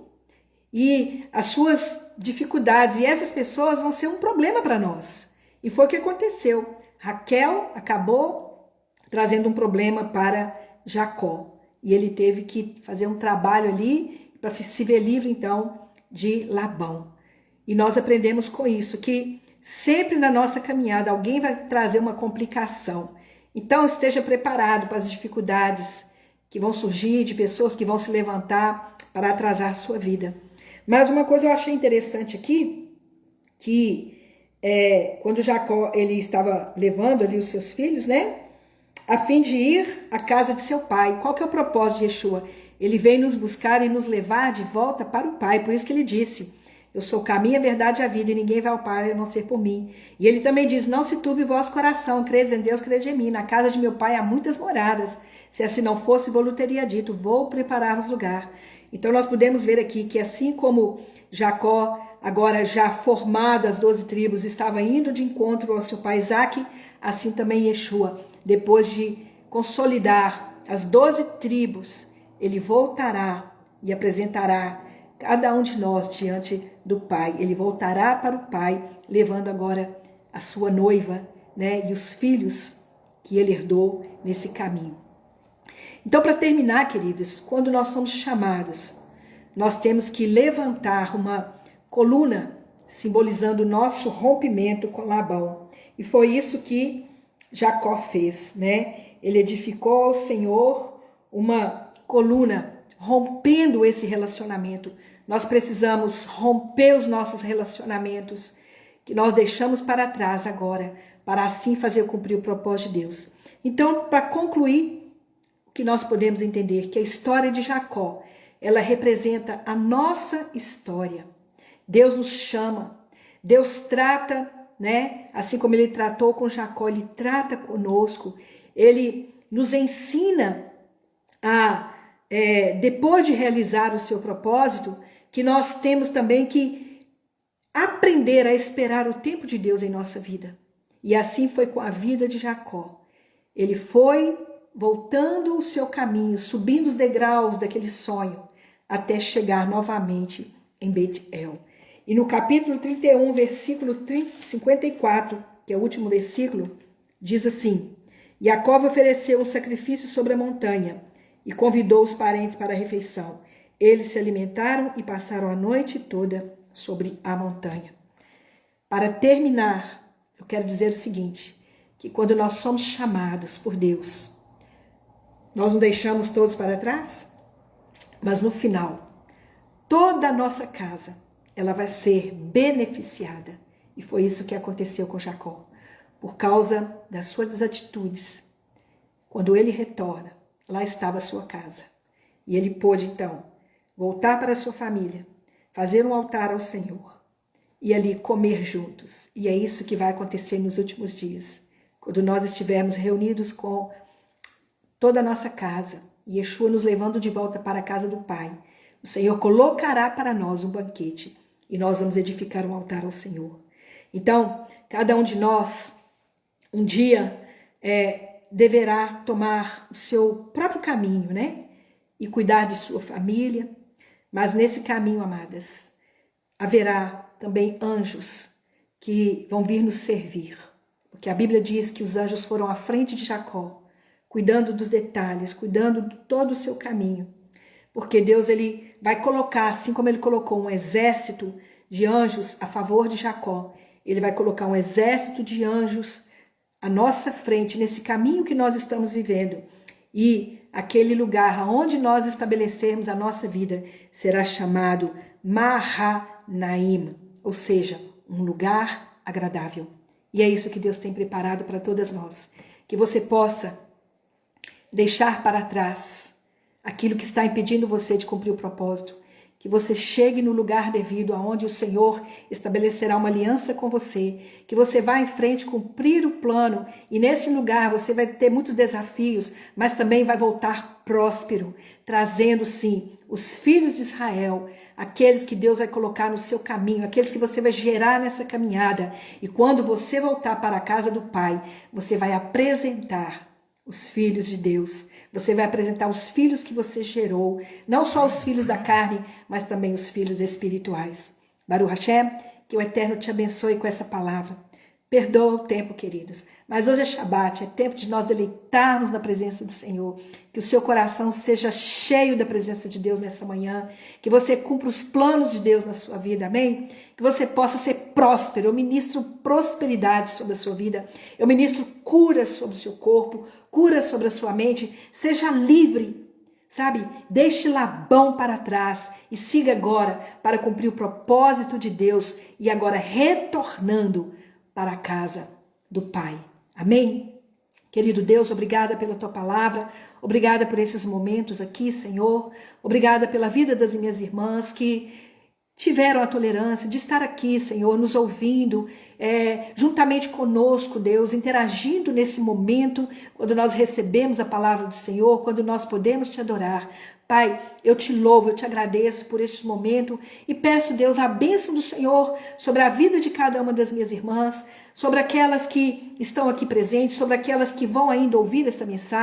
e as suas dificuldades, e essas pessoas vão ser um problema para nós. E foi o que aconteceu. Raquel acabou trazendo um problema para Jacó, e ele teve que fazer um trabalho ali para se ver livre então de Labão. E nós aprendemos com isso que sempre na nossa caminhada alguém vai trazer uma complicação. Então esteja preparado para as dificuldades que vão surgir, de pessoas que vão se levantar para atrasar a sua vida. Mas uma coisa eu achei interessante aqui, que quando Jacó ele estava levando ali os seus filhos, né, a fim de ir à casa de seu pai. Qual que é o propósito de Yeshua? Ele veio nos buscar e nos levar de volta para o pai. Por isso que ele disse, eu sou o caminho, a verdade e a vida, e ninguém vai ao pai a não ser por mim. E ele também diz, não se turbe o vosso coração, credes em Deus, crede em mim. Na casa de meu pai há muitas moradas. Se assim não fosse, vou-lhe teria dito, vou preparar-vos lugar. Então nós podemos ver aqui que assim como Jacó, agora já formado as 12 tribos, estava indo de encontro ao seu pai Isaac, assim também Yeshua, depois de consolidar as 12 tribos, ele voltará e apresentará cada um de nós diante do Pai. Ele voltará para o Pai, levando agora a sua noiva, né, e os filhos que ele herdou nesse caminho. Então, para terminar, queridos, quando nós somos chamados, nós temos que levantar uma coluna simbolizando o nosso rompimento com Labão. E foi isso que Jacó fez, né? Ele edificou ao Senhor uma coluna, rompendo esse relacionamento. Nós precisamos romper os nossos relacionamentos que nós deixamos para trás agora, para assim fazer cumprir o propósito de Deus. Então, para concluir, o que nós podemos entender que a história de Jacó, ela representa a nossa história. Deus nos chama, Deus trata, né? Assim como ele tratou com Jacó, ele trata conosco, ele nos ensina a, depois de realizar o seu propósito, que nós temos também que aprender a esperar o tempo de Deus em nossa vida. E assim foi com a vida de Jacó. Ele foi voltando o seu caminho, subindo os degraus daquele sonho, até chegar novamente em Bet-El. E no capítulo 31, versículo 54, que é o último versículo, diz assim, Jacó ofereceu um sacrifício sobre a montanha e convidou os parentes para a refeição. Eles se alimentaram e passaram a noite toda sobre a montanha. Para terminar, eu quero dizer o seguinte, que quando nós somos chamados por Deus, nós não deixamos todos para trás, mas no final, toda a nossa casa, ela vai ser beneficiada. E foi isso que aconteceu com Jacó. Por causa das suas atitudes, quando ele retorna, lá estava a sua casa. E ele pôde, então, voltar para a sua família, fazer um altar ao Senhor e ali comer juntos. E é isso que vai acontecer nos últimos dias. Quando nós estivermos reunidos com toda a nossa casa, e Yeshua nos levando de volta para a casa do Pai, o Senhor colocará para nós um banquete e nós vamos edificar um altar ao Senhor. Então, cada um de nós, um dia, deverá tomar o seu próprio caminho, né? E cuidar de sua família. Mas nesse caminho, amadas, haverá também anjos que vão vir nos servir. Porque a Bíblia diz que os anjos foram à frente de Jacó, cuidando dos detalhes, cuidando de todo o seu caminho. Porque Deus, ele vai colocar, assim como ele colocou um exército de anjos a favor de Jacó, ele vai colocar um exército de anjos à nossa frente, nesse caminho que nós estamos vivendo. E aquele lugar onde nós estabelecermos a nossa vida será chamado Mahanaim, ou seja, um lugar agradável. E é isso que Deus tem preparado para todas nós. Que você possa deixar para trás aquilo que está impedindo você de cumprir o propósito. Que você chegue no lugar devido, aonde o Senhor estabelecerá uma aliança com você. Que você vá em frente cumprir o plano. E nesse lugar você vai ter muitos desafios, mas também vai voltar próspero, trazendo sim os filhos de Israel, aqueles que Deus vai colocar no seu caminho, aqueles que você vai gerar nessa caminhada. E quando você voltar para a casa do Pai, você vai apresentar os filhos de Deus. Você vai apresentar os filhos que você gerou, não só os filhos da carne, mas também os filhos espirituais. Baruch Hashem, que o Eterno te abençoe com essa palavra. Perdoa o tempo, queridos, mas hoje é Shabat, é tempo de nós deleitarmos na presença do Senhor, que o seu coração seja cheio da presença de Deus nessa manhã, que você cumpra os planos de Deus na sua vida, amém? Que você possa ser próspero. Eu ministro prosperidade sobre a sua vida, eu ministro cura sobre o seu corpo, cura sobre a sua mente, seja livre, sabe? Deixe Labão para trás e siga agora para cumprir o propósito de Deus e agora retornando para a casa do Pai. Amém? Querido Deus, obrigada pela tua palavra, obrigada por esses momentos aqui, Senhor, obrigada pela vida das minhas irmãs que tiveram a tolerância de estar aqui, Senhor, nos ouvindo, juntamente conosco, Deus, interagindo nesse momento, quando nós recebemos a palavra do Senhor, quando nós podemos te adorar. Pai, eu te louvo, eu te agradeço por este momento e peço, Deus, a bênção do Senhor sobre a vida de cada uma das minhas irmãs, sobre aquelas que estão aqui presentes, sobre aquelas que vão ainda ouvir esta mensagem,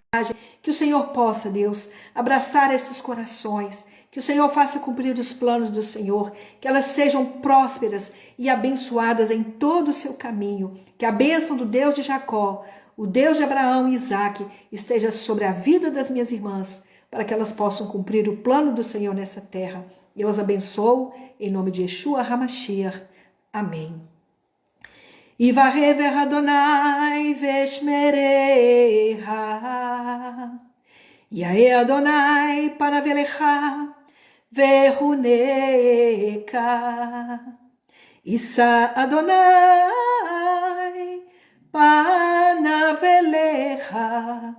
que o Senhor possa, Deus, abraçar esses corações, que o Senhor faça cumprir os planos do Senhor, que elas sejam prósperas e abençoadas em todo o seu caminho, que a bênção do Deus de Jacó, o Deus de Abraão e Isaque, esteja sobre a vida das minhas irmãs, para que elas possam cumprir o plano do Senhor nessa terra. Eu as abençoo, em nome de Yeshua HaMashiach. Amém. Yivarever Adonai veshmereha, Yae Adonai panavelecha vehuneka, Isa Adonai panavelecha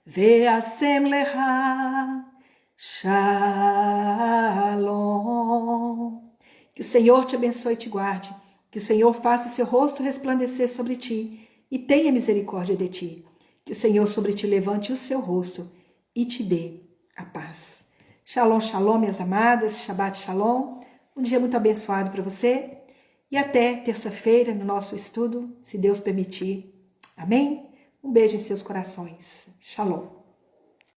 Ve'asem lecha shalom. Que o Senhor te abençoe e te guarde. Que o Senhor faça o seu rosto resplandecer sobre ti e tenha misericórdia de ti. Que o Senhor sobre ti levante o seu rosto e te dê a paz. Shalom, shalom, minhas amadas. Shabbat shalom. Um dia muito abençoado para você. E até terça-feira no nosso estudo, se Deus permitir. Amém? Um beijo em seus corações. Shalom.